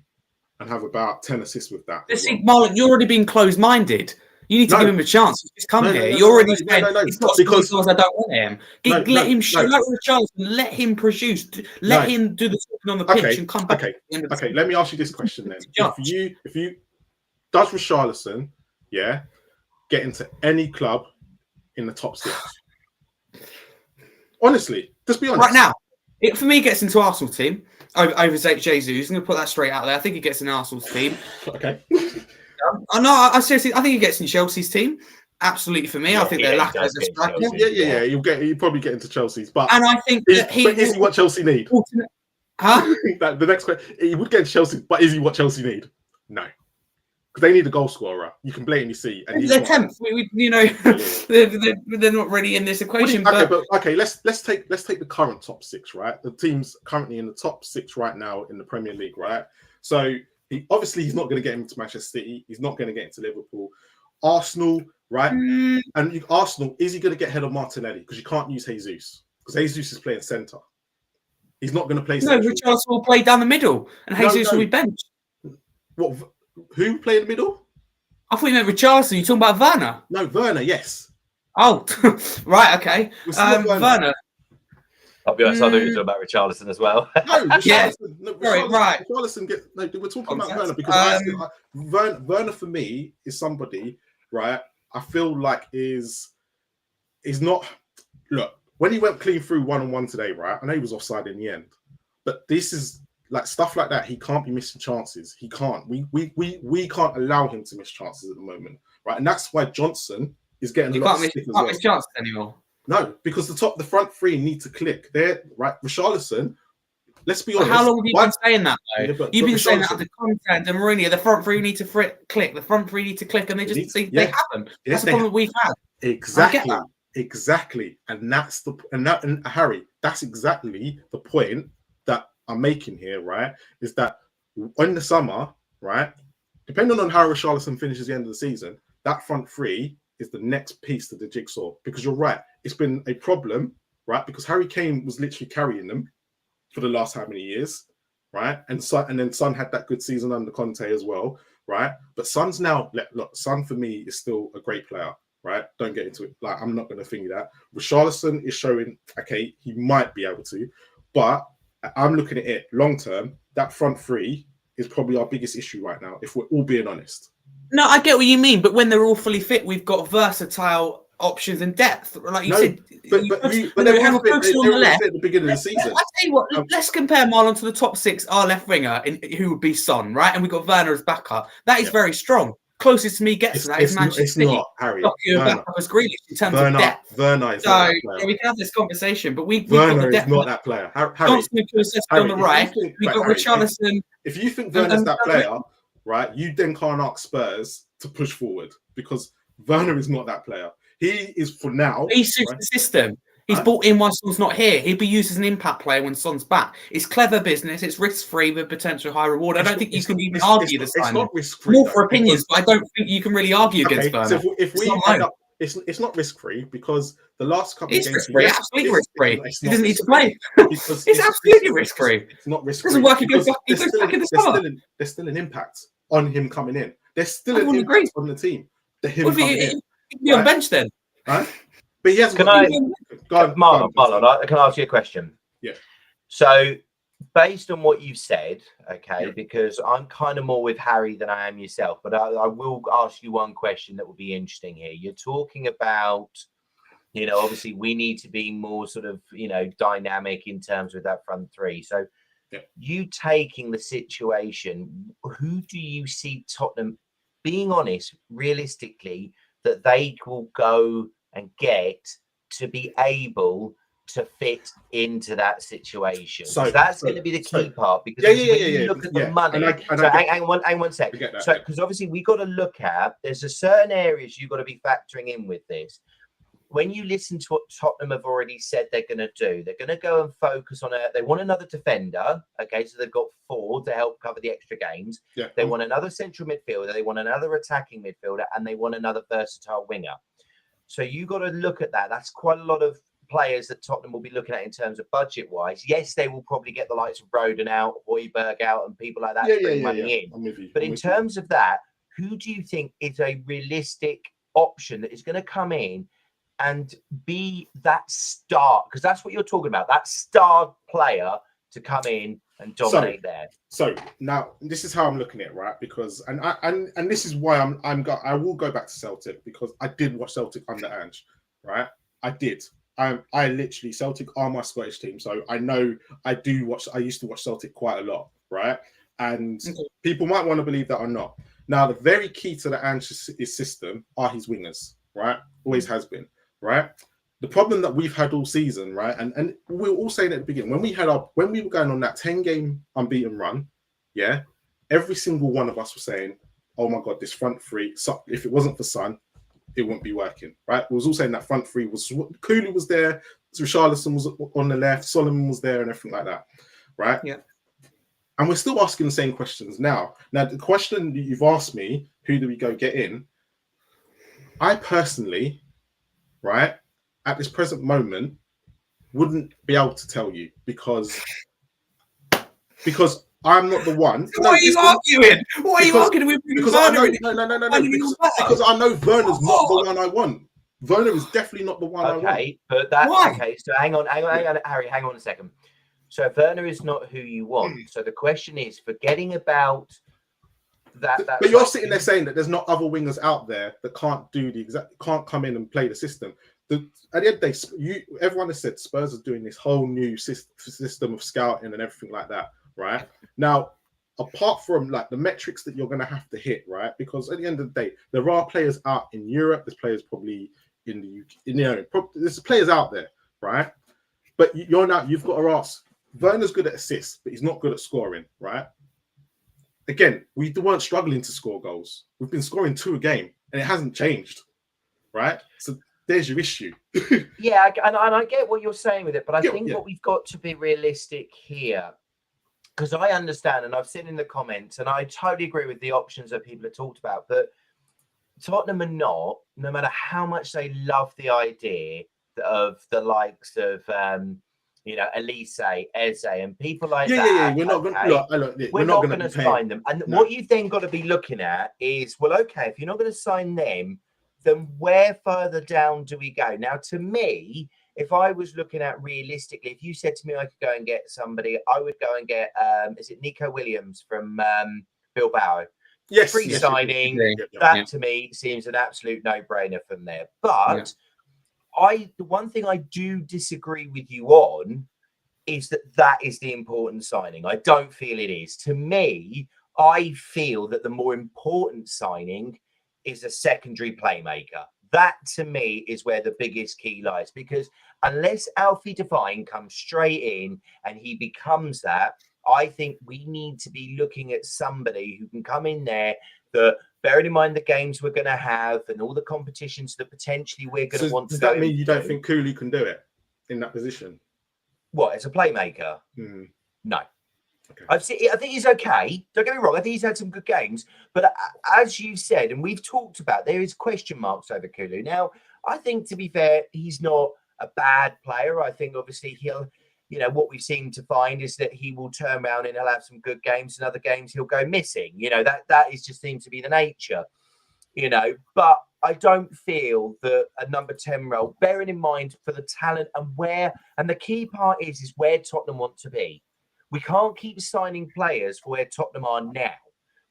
and have about 10 assists with that. See, Marlon, you're already being closed-minded. You need to give him a chance. He's come here. You're already saying he's got because I don't want him. Let him show like Richarlison. Let him produce. Let him do the talking on the pitch and come back. Okay. Let me ask you this question then. If you does Richarlison, get into any club in the top 6? Honestly, just be honest. Right now, for me, gets into Arsenal team over Zach Jesus. I'm going to put that straight out there. I think he gets in Arsenal's team. Okay. I seriously, I think he gets in Chelsea's team. Absolutely for me. Yeah, I think they're lacking as a striker. Yeah. He'll probably get into Chelsea's. But and I think is he what Chelsea need? Huh? The next question, he would get into Chelsea, but is he what Chelsea need? No. because they need a goal scorer. You can blatantly see, and they're 10th. They're not really in this equation. Okay, let's take the current top 6, right? The team's currently in the top 6 right now in the Premier League, right? So he's not going to get into Manchester City. He's not going to get into Liverpool, Arsenal, right? And Arsenal, is he going to get ahead of Martinelli? Because you can't use Jesus, because Jesus is playing centre. He's not going to play central. No, Richarlison will play down the middle, and Jesus will be benched. What? Who play in the middle? I thought you meant Richarlison. You're talking about Werner? No, Werner, yes. Oh, right, okay. Werner. I'll be honest, I thought you were talking about Richarlison as well. No, Richarlison. Right. Richarlison we're talking about Werner because Werner for me is somebody, right? I feel like is not. Look, when he went clean through 1-on-1 today, right? I know he was offside in the end, but this is like stuff like that. He can't be missing chances. He can't. We can't allow him to miss chances at the moment, right? And that's why Johnson is getting a lot of stick as well. Miss chances anymore. No, because the front three need to click. They're right. Richarlison, let's be honest. How long have you been saying that, though? Yeah, You've been saying that at the content and Mourinho. The front three need to click. The front three need to click, and they haven't. That's the problem we've had. Exactly. And Harry, that's exactly the point that I'm making here, right? Is that in the summer, right? Depending on how Richarlison finishes the end of the season, that front three is the next piece to the jigsaw. Because you're right, it's been a problem, right? Because Harry Kane was literally carrying them for the last how many years, right? And then Son had that good season under Conte as well, right? But Son's now, look, Son for me is still a great player, right? Don't get into it. Like, I'm not going to think that. Richarlison is showing, okay, he might be able to, but I'm looking at it long term. That front three is probably our biggest issue right now, if we're all being honest. No, I get what you mean, but when they're all fully fit, we've got versatile options and depth. Like you said, but they were focusing on the left at the beginning of the season. I tell you what, let's compare Marlon to the top 6, our left winger, who would be Son, right? And we've got Werner as backup. That is very strong. Closest to me gets to that is Manchester City. It's not, Harry. Backup as Grealish in terms of depth. Werner is so not that player. We can have this conversation, but we've Werner got the depth. is not that player. Harry, Johnson and Kulusevski on the right. We've got Richarlison. If you think Werner's that player, right, you then can't ask Spurs to push forward because Werner is not that player. He is for now. He suits the system. He's brought in while Son's not here. He'd be used as an impact player when Son's back. It's clever business. It's risk-free with potential high reward. I don't think you can even argue this time. It's not risk-free. More for opinions, but I don't think you can really argue against Werner. So if we end up, it's not risk-free because the last couple of games... It's risk-free, absolutely risk-free. He doesn't need to play. It's absolutely risk-free. It's not risk-free. It doesn't work. He goes back in the summer. There's still an impact on him coming in. There's still an impact on the team. He'd be on bench then. Right? But he hasn't. Marlon, can I ask you a question? Yeah. So, based on what you've said, okay, because I'm kind of more with Harry than I am yourself, but I will ask you one question that will be interesting here. You're talking about, obviously we need to be more sort of, dynamic in terms of that front three. So, you taking the situation, who do you see Tottenham, being honest, realistically, that they will go and get to be able to fit into that situation? So that's going to be the key part, because when you look at the money. Hang on one sec. So because obviously we got to look at, there's a certain areas you've got to be factoring in with this. When you listen to what Tottenham have already said they're going to do, they're going to go and focus on they want another defender. Okay, so they've got 4 to help cover the extra games. Yeah. They want another central midfielder. They want another attacking midfielder, and they want another versatile winger. So you got to look at that. That's quite a lot of players that Tottenham will be looking at in terms of budget-wise. Yes, they will probably get the likes of Roden out, Højbjerg out, and people like that to bring money in. But in terms of that, who do you think is a realistic option that is going to come in and be that star? Because that's what you're talking about, that star player to come in and dominate there. So now this is how I'm looking at it, right? Because and this is why I will go back to Celtic, because I did watch Celtic under Ange, right? I did. I literally, Celtic are my Scottish team, so I know I used to watch Celtic quite a lot, right? And people might want to believe that or not. Now, the very key to the Ange system are his wingers, right? Always has been, right? The problem that we've had all season, right? And we were all saying at the beginning, when we were going on that 10-game unbeaten run, every single one of us was saying, oh my God, this front three, so if it wasn't for Son, it wouldn't be working, right? We was all saying that front three was, Cooley was there, Richarlison was on the left, Solomon was there and everything like that, right? Yeah. And we're still asking the same questions now. Now, the question that you've asked me, who do we go get in? I personally, right, at this present moment, wouldn't be able to tell you because I'm not the one. So why are you arguing? Why are you arguing with me? Because I know, because I know Werner's not the one I want. Werner is definitely not the one I want. Okay, but that Why? okay. So hang on, Harry, hang on a second. So Werner is not who you want. So the question is, forgetting about that. But you're sitting there saying that there's not other wingers out there that can't do can't come in and play the system. At the end of the day, everyone has said Spurs are doing this whole new system of scouting and everything like that, right? Now, apart from like the metrics that you're going to have to hit, right? Because at the end of the day, there are players out in Europe. There's players probably in the UK. There's players out there, right? But you've got to ask. Werner's good at assists, but he's not good at scoring, right? Again, we weren't struggling to score goals. We've been scoring 2 a game, and it hasn't changed, right? So there's your issue. Yeah, and I get what you're saying with it, but I think what we've got to be realistic here, because I understand, and I've seen in the comments, and I totally agree with the options that people have talked about, but Tottenham are not, no matter how much they love the idea of the likes of, Elise, Eze, and people like that. Yeah. We're not going to sign them. And what you've then got to be looking at is, well, okay, if you're not going to sign them, then where further down do we go? Now, to me, if I was looking at realistically, if you said to me I could go and get somebody, I would go and get, is it Nico Williams from Bilbao? Yes. Free signing. That to me seems an absolute no-brainer from there. But the one thing I do disagree with you on is that is the important signing. I don't feel it is. To me, I feel that the more important signing is a secondary playmaker. That to me is where the biggest key lies, because unless Alfie Devine comes straight in and he becomes that, I think we need to be looking at somebody who can come in there that, bearing in mind the games we're going to have and all the competitions that potentially we're going to want to go. Does that mean you don't think Cooley can do it in that position? What, as a playmaker? No. Okay. I think he's okay. Don't get me wrong. I think he's had some good games. But as you said, and we've talked about, there is question marks over Cooley. Now, I think, to be fair, he's not a bad player. I think, obviously, he'll, what we seem to find is that he will turn around and he'll have some good games, and other games he'll go missing. That is just seems to be the nature, But I don't feel that a number 10 role, bearing in mind for the talent and the key part is where Tottenham want to be. We can't keep signing players for where Tottenham are now.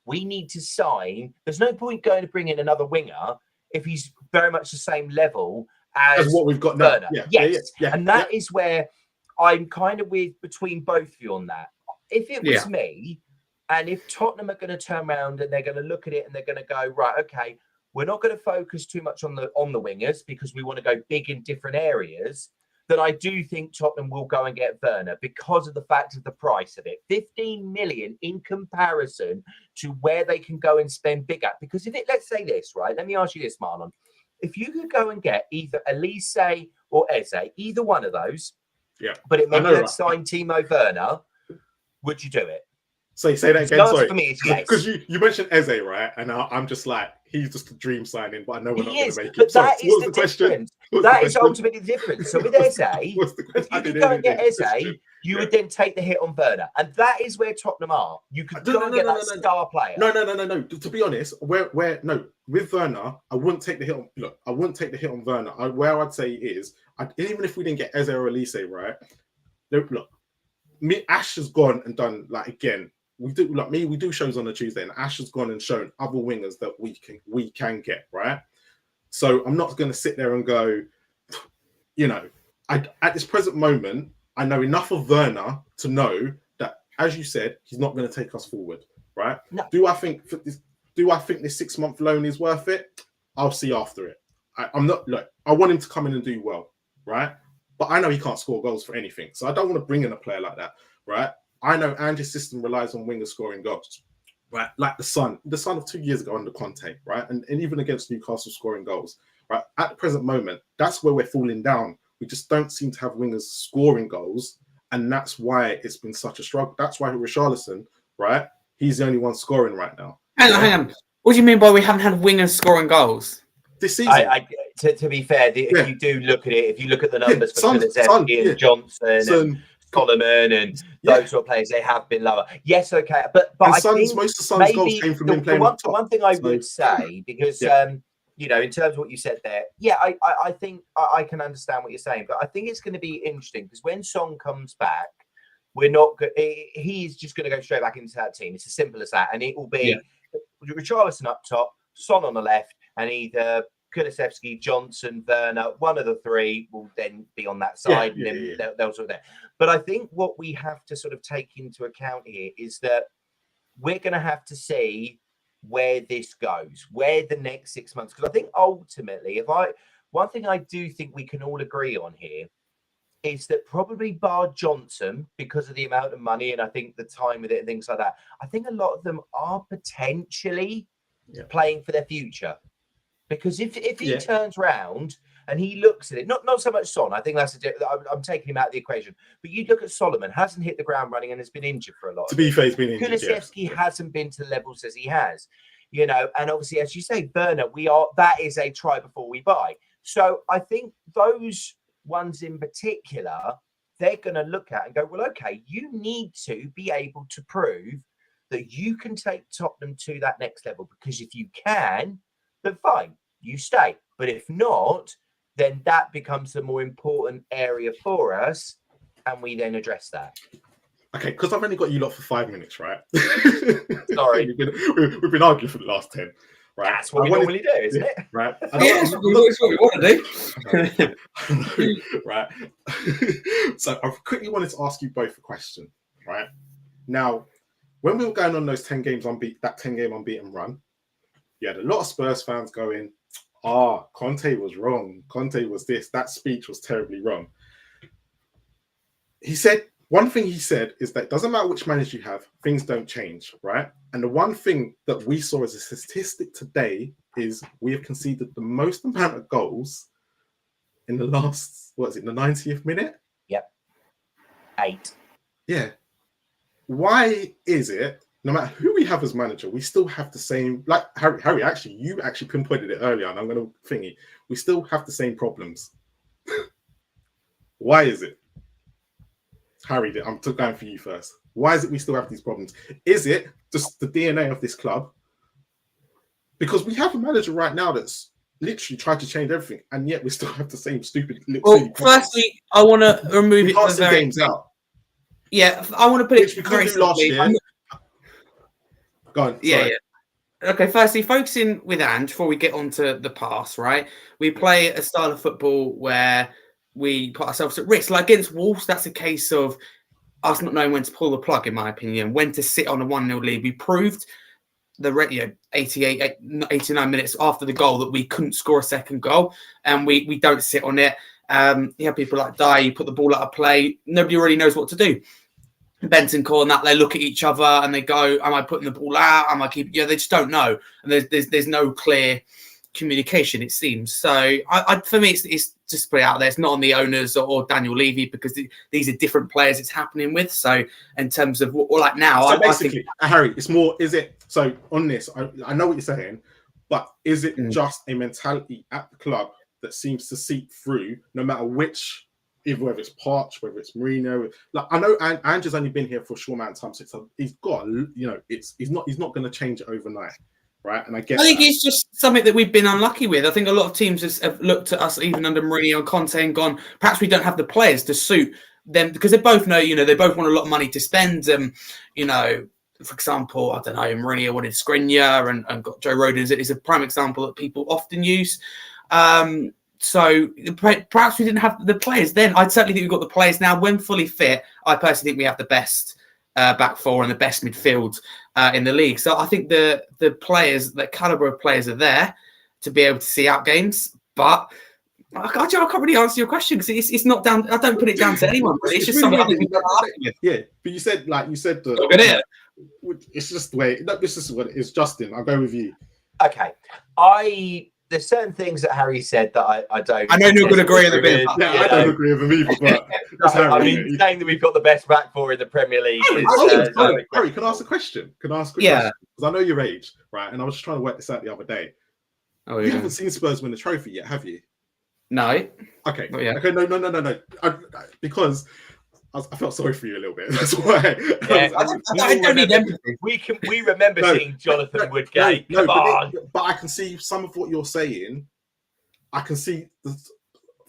We need to sign. There's no point going to bring in another winger if he's very much the same level as what we've got now. Yeah. And that is where I'm kind of between both of you on that. If it was me, and if Tottenham are going to turn around and they're going to look at it and they're going to go, right, okay, we're not going to focus too much on the wingers because we want to go big in different areas, then I do think Tottenham will go and get Werner because of the fact of the price of it. 15 million in comparison to where they can go and spend big at. Because let's say this, right? Let me ask you this, Marlon. If you could go and get either Elise or Eze, either one of those, but it meant you'd sign Timo Werner, would you do it? Say that again, sorry. For me, it's yes. Because you mentioned Eze, right? And I'm just like, he's just a dream signing, but I know we're not going to make it. But that is the difference. That is ultimately the difference. So with Eze, if you could go and get Eze, you would then take the hit on Werner. And that is where Tottenham are. You could go and get that star player. No. To be honest, with Werner, I wouldn't take the hit on. Look, I wouldn't take the hit on Werner. Where I'd say is, even if we didn't get Eze or Elise, right? Look, Ash has gone and done again. We do shows on a Tuesday, and Ash has gone and shown other wingers that we can get, right? So I'm not going to sit there and go, at this present moment, I know enough of Werner to know that, as you said, he's not going to take us forward, right? No. Do I think this 6-month loan is worth it? I'll see after it. I'm not. Look, I want him to come in and do well, right? But I know he can't score goals for anything, so I don't want to bring in a player like that, right? I know Ange's system relies on wingers scoring goals, right? Like the Sun of 2 years ago under Conte, right? And even against Newcastle scoring goals, right? At the present moment, that's where we're falling down. We just don't seem to have wingers scoring goals. And that's why it's been such a struggle. That's why Richarlison, right? He's the only one scoring right now. Hang on. What do you mean by we haven't had wingers scoring goals? This season. To be fair, if you do look at it, if you look at the numbers for Kulusevski and Johnson and Solomon and those sort of players, they have been lower. Yes, okay, but I think most of Son's goals came from him playing up top. One thing I would say, because you know, in terms of what you said there, I think I can understand what you're saying, but I think it's going to be interesting because when Son comes back, we're not good. He's just going to go straight back into that team. It's as simple as that, and it will be Richarlison up top, Son on the left, and either Kulusevski, Johnson, Werner, one of the three will then be on that side, and then they'll sort of there. But I think what we have to sort of take into account here is that we're going to have to see where this goes, where the next 6 months, because I think ultimately, one thing I do think we can all agree on here is that probably bar Johnson, because of the amount of money and I think the time with it and things like that, I think a lot of them are potentially playing for their future. Because if he turns round and he looks at it, not so much Son, I think I'm taking him out of the equation. But you look at Solomon, hasn't hit the ground running and has been injured for a lot. To be fair, he's been injured. Kulusevski hasn't been to the levels as he has, you know. And obviously, as you say, Werner, that is a try before we buy. So I think those ones in particular, they're going to look at and go, well, okay, you need to be able to prove that you can take Tottenham to that next level. Because if you can, then fine, you stay. But if not, then that becomes the more important area for us, and we then address that. Okay, because I've only got you lot for 5 minutes, right? Sorry. we've been arguing for the last 10, right? That's what we normally do, isn't it? Right? That's what we want to do. Right. So I quickly wanted to ask you both a question, right? Now, when we were going on those 10 games that 10-game unbeaten run, you had a lot of Spurs fans going, Conte was wrong. Conte was this. That speech was terribly wrong. One thing he said is that it doesn't matter which manager you have, things don't change, right? And the one thing that we saw as a statistic today is we have conceded the most amount of goals in the last, the 90th minute? Yep. 8. Yeah. Why is it, no matter who we have as manager, we still have the same, like Harry, actually, you actually pinpointed it earlier, and I'm going to thingy, we still have the same problems. Why is it? Harry, I'm going for you first. Why is it we still have these problems? Is it just the DNA of this club? Because we have a manager right now that's literally tried to change everything, and yet we still have the same stupid. Well, firstly, I want to remove it. The games out. Yeah, I want to put it very simply. Go on. Yeah. Okay, firstly, focusing with Ange before we get on to the pass, right? We play a style of football where we put ourselves at risk. Like against Wolves, that's a case of us not knowing when to pull the plug, in my opinion, when to sit on a 1-0 lead. We proved the 89 minutes after the goal that we couldn't score a second goal, and we don't sit on it. You have people like Dyer, you put the ball out of play, nobody really knows what to do. Bentancur and that, they look at each other and they go, am I putting the ball out? Am I keeping? Yeah, they just don't know. And there's no clear communication, it seems. So for me, it's just put it out there. It's not on the owners or Daniel Levy, because these are different players it's happening with. So in terms of like now, so basically, Harry, it's more, is it, so on this, I know what you're saying, but is it just a mentality at the club that seems to seep through no matter which, either whether it's Poch, whether it's Mourinho? Like I know Ange's only been here for a short amount of time, so he's got, he's not going to change it overnight, right? And I think it's just something that we've been unlucky with. I think a lot of teams have looked at us, even under Mourinho and Conte, and gone, perhaps we don't have the players to suit them, because they both know, they both want a lot of money to spend. For example, I don't know, Mourinho wanted Skriniar and got Joe Rodon is a prime example that people often use. So perhaps we didn't have the players then. I'd certainly think we've got the players now. When fully fit, I personally think we have the best back four and the best midfield in the league. So I think the players, the caliber of players are there to be able to see out games. But I can't really answer your question, because it's not down. I don't put it down to anyone. But it's just really something that yeah, but you said look at it. It's just the way. No, this is what it is. Justin, I'll go with you. Okay, there's certain things that Harry said that I don't. I know you're going to agree with him. Yeah, I don't agree with him either. But I mean, saying that we've got the best back four in the Premier League. Harry, can I ask a question? Yeah. Because I know your age, right? And I was just trying to work this out the other day. Oh, you haven't seen Spurs win the trophy yet, have you? No. Okay. Oh, yeah. Okay. No. Because I felt sorry for you a little bit. That's why. We remember seeing Jonathan Woodgate. But I can see some of what you're saying. I can see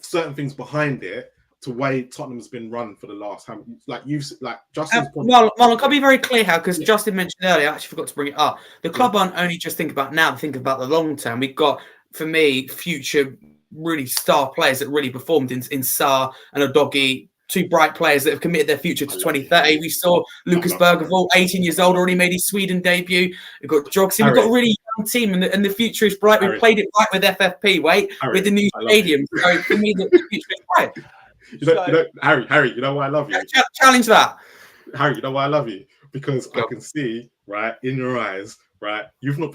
certain things behind it. To way Tottenham's been run for the last Justin's point. Marlon, can I be very clear how? Because Justin mentioned earlier, I actually forgot to bring it up. The club aren't only just thinking about now, think about the long term. We've got, for me, future really star players that really performed in Sarr and Udogie, two bright players that have committed their future to 2030. We saw Lucas Bergevall, 18 years old, already made his Sweden debut. We've got Drogsy. We've got a really young team, and the future is bright. We've played it right with FFP, with the new stadium. So for me, the future is bright. Harry, you know why I love you? Challenge that. Harry, you know why I love you? Because I can see, right, in your eyes, right, you've got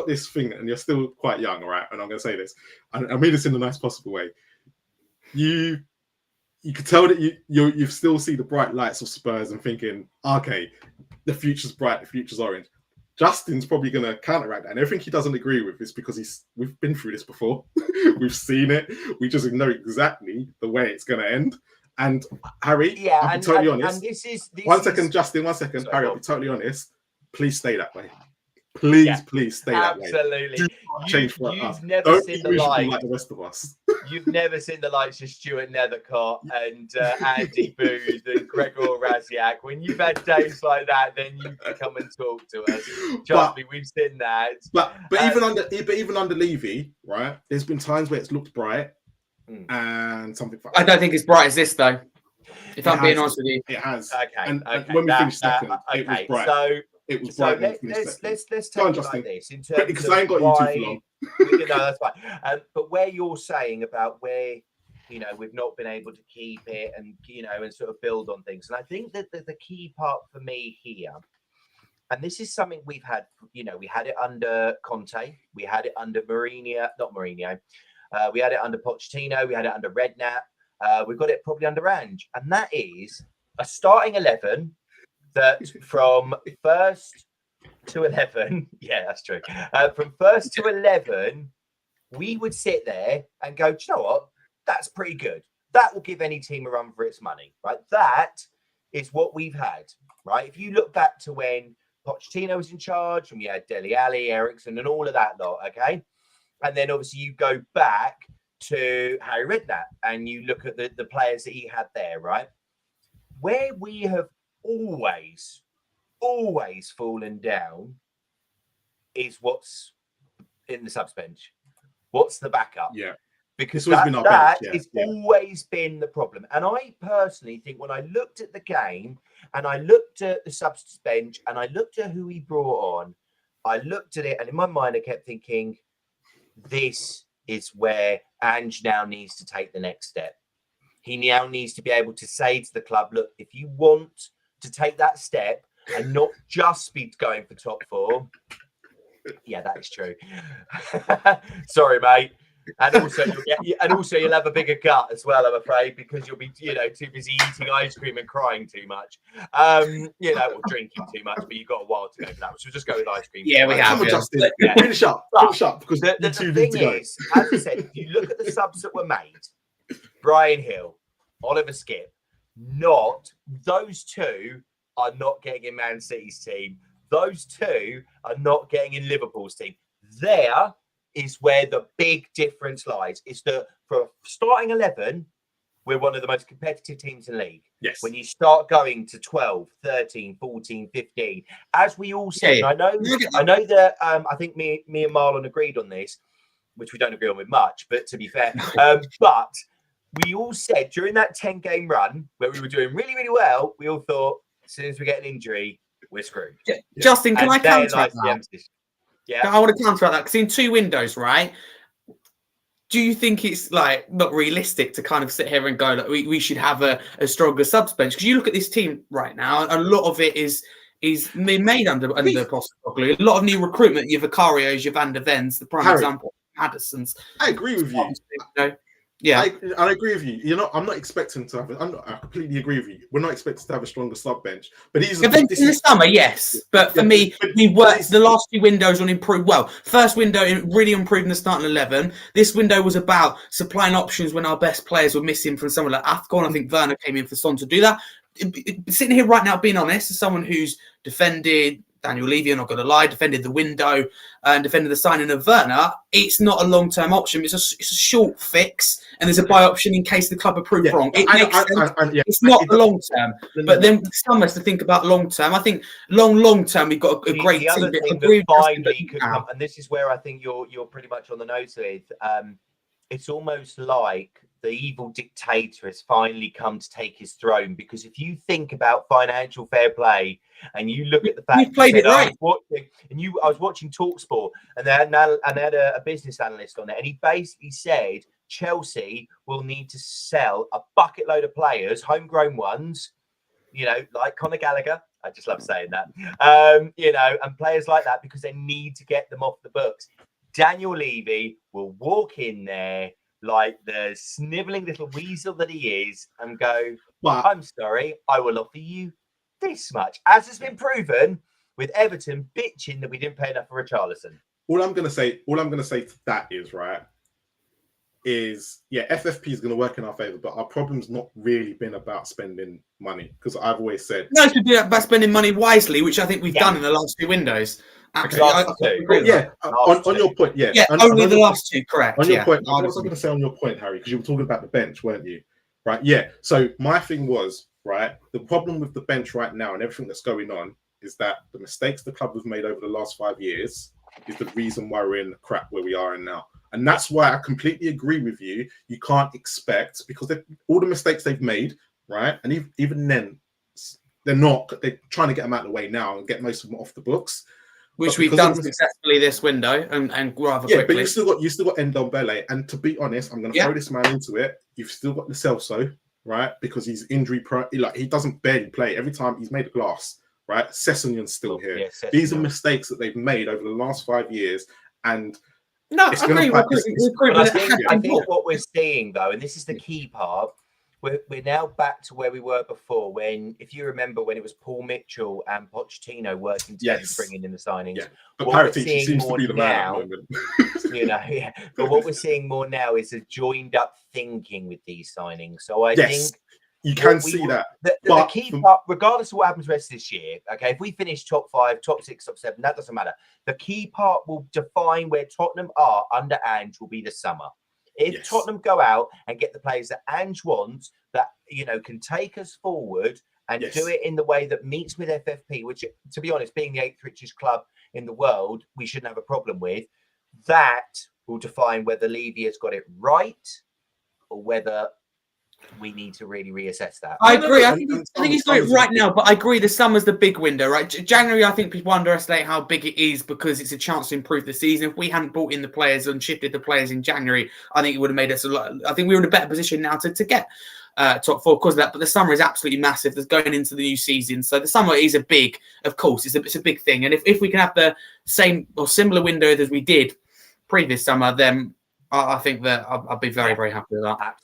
this thing and you're still quite young, right? And I'm going to say this, and I mean this in the nicest possible way. You can tell that you still see the bright lights of Spurs and thinking, okay, the future's bright, the future's orange. Justin's probably going to counteract that. And everything he doesn't agree with is because we've been through this before. We've seen it. We just know exactly the way it's going to end. And Harry, I'll be totally honest. One second, Justin, sorry, Harry, I'll be totally honest. Please stay that way. Please stay that way. Absolutely. Do not change for us. You've never seen the lights like the rest of us. You've never seen the likes of Stuart Nethercott and Andy Booth and Gregor Raziak. When you've had days like that, then you can come and talk to us. Trust me, we've seen that. But even under Levy, right? There's been times where it's looked bright and something. I don't think it's bright as this though. If I'm being honest with you, it has. Okay. And when we finished second, it was bright. So it was bright. Let's take it like this in terms because I ain't got you too long. No, that's fine. But where you're saying about where we've not been able to keep it and and sort of build on things, and I think that the key part for me here, and this is something we've had. We had it under Conte, we had it under not Mourinho. We had it under Pochettino, we had it under Redknapp. We've got it probably under Ange, and that is a starting 11 that from first to 11, yeah, that's true. From first to 11, we would sit there and go, do you know what? That's pretty good. That will give any team a run for its money, right? That is what we've had, right? If you look back to when Pochettino was in charge and we had Dele Alli, Ericsson, and all of that lot, okay? And then obviously you go back to Harry Redknapp and you look at the players that he had there, right? Where we have always fallen down is what's in the subs bench. What's the backup? Yeah. Because that has always been the problem. And I personally think when I looked at the game and I looked at the subs bench and I looked at who he brought on, I looked at it and in my mind I kept thinking, this is where Ange now needs to take the next step. He now needs to be able to say to the club, look, if you want to take that step and not just be going for top four, yeah, that is true. Sorry, mate. And also, you'll have a bigger gut as well, I'm afraid, because you'll be, too busy eating ice cream and crying too much, or drinking too much. But you've got a while to go for that. So we'll just go with ice cream. Yeah, we have. Finish up, because the thing is, as I said, if you look at the subs that were made, Brian Hill, Oliver Skipp, those two are not getting in Man City's team. Those two are not getting in Liverpool's team. There is where the big difference lies. Is that for starting 11, we're one of the most competitive teams in the league. Yes. When you start going to 12, 13, 14, 15, as we all said, I know that I think me and Marlon agreed on this, which we don't agree on with much, but to be fair, but we all said during that 10-game run where we were doing really, really well, we all thought as soon as we get an injury, we're screwed. Yeah. Justin, can I counteract that? Yeah, I want to counteract that because in 2 windows, right? Do you think it's not realistic to kind of sit here and go we should have a stronger subs bench? Because you look at this team right now, a lot of it is is made under Postecoglou. A lot of new recruitment, your Vicarios, your Van der Vens, the prime example, Addison's. I agree with you. Yeah, I agree with you. I'm not expecting to have. I completely agree with you. We're not expecting to have a stronger sub bench, but in the summer, yes. But for me, we worked the last 2 windows on improved. Well, first window really improving the starting 11. This window was about supplying options when our best players were missing from someone like Athcon. I think Werner came in for Son to do that. Sitting here right now, being honest, as someone who's defended Daniel Levy, I'm not going to lie, defended the window and defended the signing of Werner, it's not a long-term option. It's a short fix, and there's a buy option in case the club are proved wrong. It makes sense. It's not a long-term. But then some has to think about long-term. I think long-term, we've got a great team. Other thing that finally could come, and this is where I think you're pretty much on the nose with, it's almost like the evil dictator has finally come to take his throne, because if you think about financial fair play and you look at the fact I was watching TalkSport and they had a business analyst on it, and he basically said Chelsea will need to sell a bucket load of players, homegrown ones, like Conor Gallagher. I just love saying that, and players like that, because they need to get them off the books. Daniel Levy will walk in there like the snivelling little weasel that he is and go, I'm sorry, I will offer you this much, as has been proven with Everton bitching that we didn't pay enough for Richarlison. All I'm gonna say to that is FFP is going to work in our favour, but our problem's not really been about spending money, because I've always said it's been about spending money wisely, which I think we've done in the last 2 windows. Absolutely. On your point, only the last 2, correct. On your point, I was going to say on your point, Harry, because you were talking about the bench, weren't you? Right? Yeah. So my thing was, the problem with the bench right now and everything that's going on is that the mistakes the club have made over the last 5 years is the reason why we're in the crap where we are in now. And that's why I completely agree with you. You can't expect, because all the mistakes they've made, right? And even then, they're trying to get them out of the way now and get most of them off the books. Which we've done successfully this window and rather quickly. Yeah, but you still got Ndombele, and to be honest, I'm going to throw this man into it. You've still got the Celso, right? Because he's injury prone. He doesn't barely play. Every time he's made a glass, right? Sessegnon's still here. Yeah, these are mistakes that they've made over the last 5 years, and I think what we're seeing, though, and this is the key part. We're now back to where we were before, when, if you remember, when it was Paul Mitchell and Pochettino working together, bringing in the signings. Yeah. But Paratici seems to be the man at the moment. But what we're seeing more now is a joined up thinking with these signings. So I think you can see that. The key part, regardless of what happens rest of this year, okay, if we finish top 5, top 6, top 7, that doesn't matter. The key part will define where Tottenham are under Ange will be the summer. If Tottenham go out and get the players that Ange wants, that can take us forward and do it in the way that meets with FFP, which, to be honest, being the 8th richest club in the world, we shouldn't have a problem with. That will define whether Levy has got it right or whether we need to really reassess that. I agree. I think he's got it right now, but I agree the summer's the big window, right? January, I think people underestimate how big it is because it's a chance to improve the season. If we hadn't brought in the players and shifted the players in January, I think it would have made us a lot. I think we were in a better position now to get top 4 because of that. But the summer is absolutely massive. There's going into the new season. So the summer is of course, it's a big thing. And if we can have the same or similar window as we did previous summer, then I think that I'll be very, very happy with that.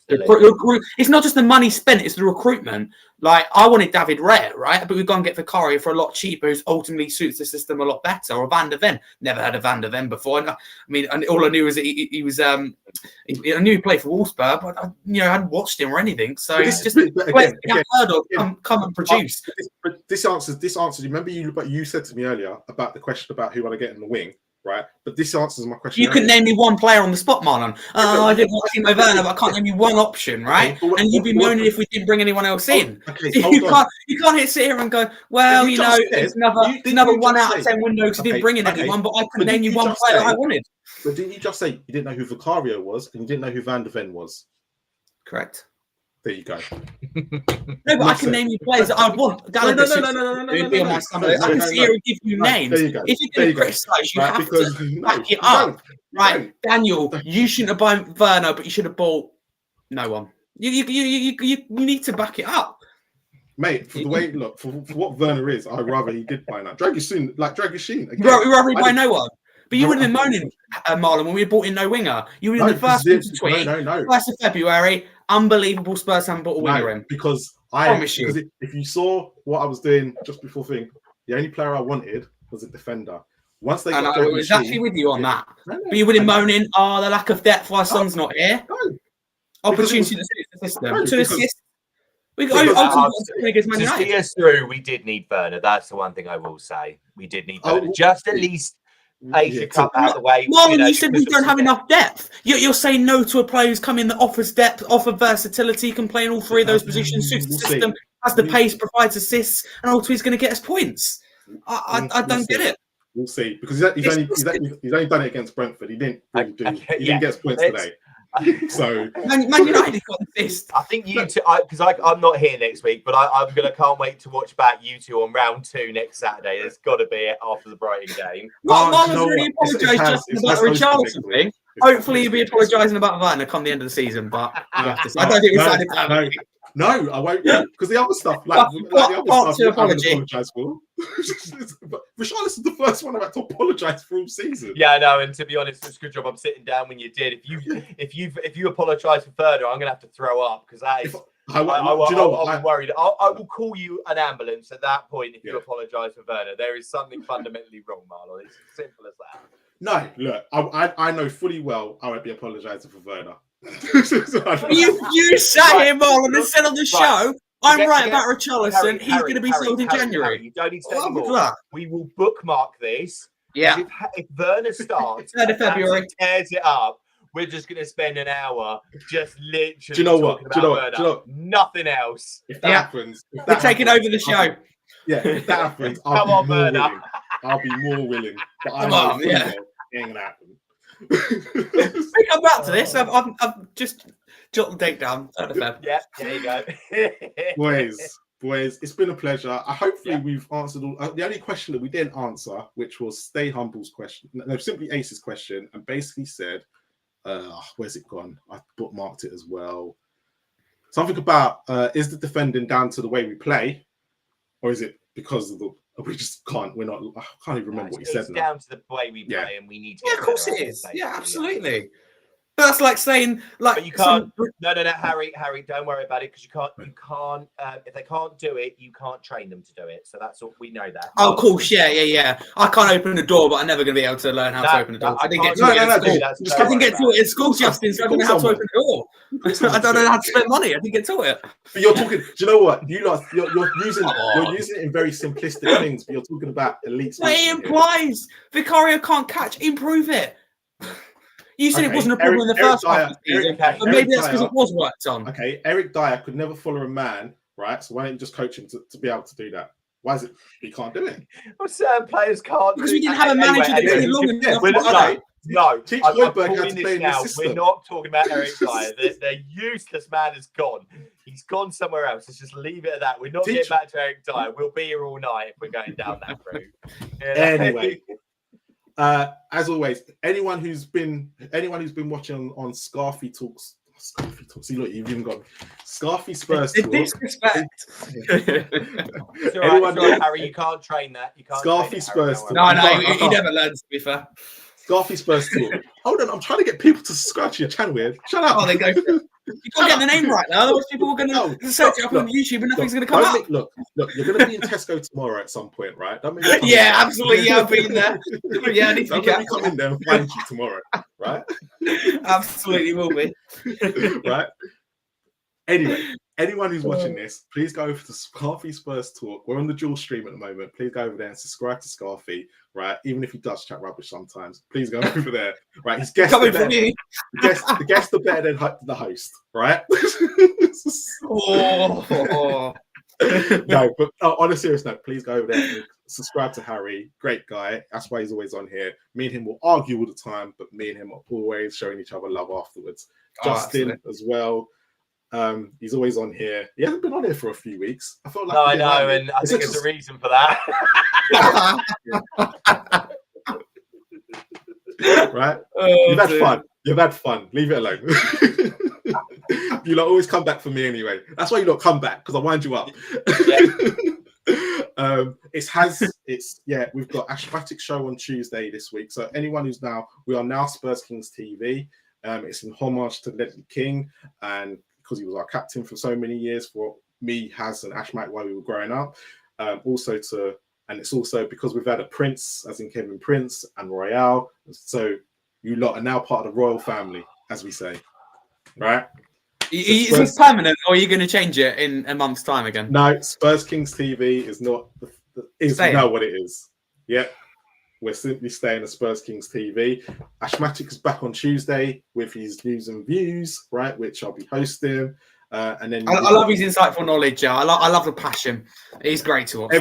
It's not just the money spent, it's the recruitment. Like, I wanted David Raya, right? But we've gone and get Vicario for a lot cheaper, who ultimately suits the system a lot better. Or Van der Ven. Never heard of Van der Ven before. I mean, and all I knew was that he was, I knew he played for Wolfsburg, but I hadn't watched him or anything. So it's just heard of, come and produce. But this answers. Remember you said to me earlier about the question about who want to get in the wing. Right, but this answers my question. You could name me one player on the spot, Marlon. I didn't want Timo Werner, but I can't name you one option, right? Okay, and you'd be moaning if we didn't bring anyone else in. Okay, you can't sit here and go, well, it's another 1 out of 10 window because I didn't bring in anyone, but I could name you one player I wanted. But didn't you just say you didn't know who Vicario was and you didn't know who Van der Ven was? Correct. There you go. No, but I can name you players that I want. No. I can sit here and give you names. If you're going to criticise, you have to back it up. Right, Daniel, you shouldn't have bought Werner, but you should have bought no one. You need to back it up. Mate, for the way for what Werner is, I'd rather he did buy now. Drag your Sheen. You rather buy no one. But you wouldn't have been moaning, Marlon, when we bought in no winger. You were in the first one to tweet. No. 1st of February, unbelievable Spurs haven't bought a winger in. Because if you saw what I was doing just before the only player I wanted was a defender. Once they got I was actually with you on that. But you wouldn't moaning, the lack of depth, why Son's not here. No. Opportunity to suit the system. To assist. We to see us through, we did need Werner. That's the one thing I will say. We did need Werner. Just at least Ace should come out of the way. Marlon, you said we don't have enough depth. You're saying no to a player who's come in that offers depth, offers versatility, can play in all three of those positions, suits the system, has the pace, provides assists, and ultimately he's going to get us points. I don't get it. We'll see, because he's only done it against Brentford. He didn't get us points today. So Man United got assist. I think you two, because I'm not here next week, but can't wait to watch back you two on round 2 next Saturday. There's got to be it after the Brighton game. Marlon's really apologised about the Richarlison thing. Hopefully he'll be apologising about Werner come the end of the season, but I don't think we signed it. No, I won't, because the other stuff, the other stuff, apologise for. Richarlison's the first one I've had to apologise for all season. Yeah, I know, and to be honest, it's a good job I'm sitting down when you did. If you apologise for further, I'm going to have to throw up, because that is. I'm worried. I will call you an ambulance at that point if you apologise for Werner. There is something fundamentally wrong, Marlon. It's as simple as that. No, look, I know fully well I won't be apologising for Werner. you sat here, Marlon, and said on the show, I'm right about Richarlison. He's going to be sold in January. You don't need to say more. We will bookmark this. Yeah. If Werner starts 3rd of February, tears it up, we're just going to spend an hour just literally talking about Werner. Nothing else. If that happens, we're taking over the show. If that happens, I'll be more willing. But I know it ain't going to happen. We come back to this. I've just jotted the date down. Yeah, there you go. Boys, it's been a pleasure. Hopefully we've answered all. The only question that we didn't answer, which was Stay Humble's question, no, simply Ace's question, and basically said, where's it gone? I bookmarked it as well. Something about is the defending down to the way we play, or is it because of the we just can't? I can't even remember what he said. It's down to the way we play, and we need to. Yeah, of course it is. Yeah, absolutely. But that's like saying, but you can't. No, Harry, don't worry about it, because you can't. If they can't do it, you can't train them to do it. So that's all we know that. Oh, of course, yeah. I can't open the door, but I'm never going to be able to learn how to open the door. I didn't get to it at school. I didn't get to it at school, Justin. So I don't know how to open the door. I don't know how to spend money. I didn't get to it. But you're talking. Do you know what? You're using it in very simplistic things. But you're talking about elite. But it implies Vicario can't catch. Improve it. You said it wasn't a problem in the first half of the season, but maybe that's because it was worked on. Okay, Eric Dyer could never follow a man, right? So why don't you just coach him to be able to do that? Why is it he can't do it? Well, certain players can't. Because we didn't have a manager that did it long enough. No, I'm calling this now. We're not talking about Eric Dyer. The useless man is gone. He's gone somewhere else. Let's just leave it at that. We're not getting back to Eric Dyer. We'll be here all night if we're going down that route. Anyway. As always, anyone who's been watching on Scarfy Talks. See, look, you've even got Scarfy Spurs Talk. Disrespect. Sorry, Harry, you can't train that. You can't. Scarfy Spurs Talk. No, he never learns. To be fair. Scarfy Spurs Talk. Hold on, I'm trying to get people to subscribe to your channel here. Shut up. Oh, they go for it. You can't get the name right now. Otherwise, people are going to search it up on YouTube and nothing's going to come up. Look, you're going to be in Tesco tomorrow at some point, right? Yeah, absolutely. Yeah, I've been there. Yeah, I need to come in there and find you tomorrow, right? Absolutely will be. Right? Anyway, anyone who's watching this, please go over to Scarfy Spurs Talk. We're on the dual stream at the moment. Please go over there and subscribe to Scarfy, right? Even if he does chat rubbish sometimes, please go over there, right? His guests are better. The guests are better than the host, right? No, but on a serious note, please go over there and subscribe to Harry. Great guy. That's why he's always on here. Me and him will argue all the time, but me and him are always showing each other love afterwards. Justin as well. He's always on here. He hasn't been on here for a few weeks. I felt like I know, and I think there's a reason for that. Right? You've had fun. Leave it alone. You lot always come back for me anyway. That's why you lot come back, because I wind you up. We've got Ashmatic show on Tuesday this week. So anyone we are now Spurs Kings TV. It's in homage to Ledley King, and because he was our captain for so many years for me, Haz, and Ashmatic while we were growing up. And it's also because we've had a Prince, as in Kevin Prince and Royale. So you lot are now part of the royal family, as we say, right? Is this permanent, or are you going to change it in a month's time again? No, Spurs Kings TV is not. Is now what it is. Yeah, we're simply staying at Spurs Kings TV. Ashmatic is back on Tuesday with his news and views, right, which I'll be hosting. And then I love his insightful knowledge. Yeah, I love the passion. He's great to watch.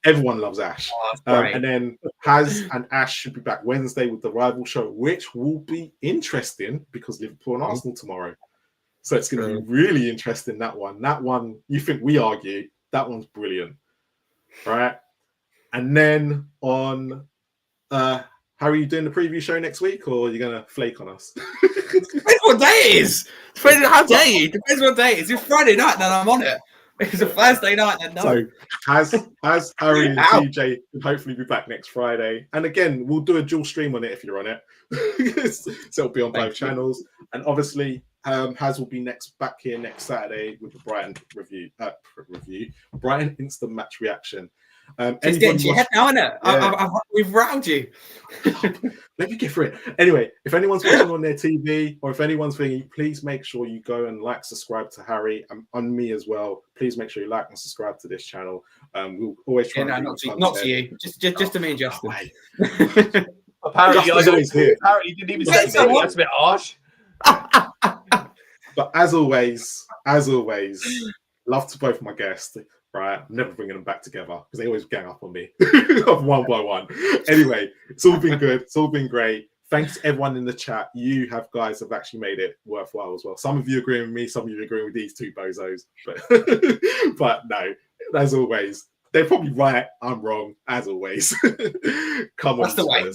Everyone loves Ash. And then Haz and Ash should be back Wednesday with the rival show, which will be interesting because Liverpool and Arsenal tomorrow. So it's going to be really interesting, that one. That one, you think we argue, that one's brilliant, right? And then on, how are you doing the preview show next week, or are you going to flake on us? Depends what day it is. Depends how dare you. Depends what day it is. It's Friday night, then I'm on it. It's a Thursday night, then no. So has Harry and TJ will hopefully be back next Friday. And again, we'll do a dual stream on it if you're on it. So it'll be on both channels. And obviously, Haz will be back here next Saturday with the Brighton Brighton instant match reaction. It's getting to your head now, isn't it? Yeah. We've routed you. Let me get through it. Anyway, if anyone's watching on their TV, or if anyone's thinking, please make sure you go and subscribe to Harry and on me as well. Please make sure you like and subscribe to this channel. We'll always try. Not to you, just to me and Justin. Apparently, you didn't even say so. That's a bit harsh. But as always, love to both my guests. Right, I'm never bringing them back together because they always gang up on me one by one. Anyway, it's all been good. It's all been great. Thanks to everyone in the chat. You guys have actually made it worthwhile as well. Some of you agree with me. Some of you agree with these two bozos. But no, as always, they're probably right. I'm wrong, as always. Come on, that's the way.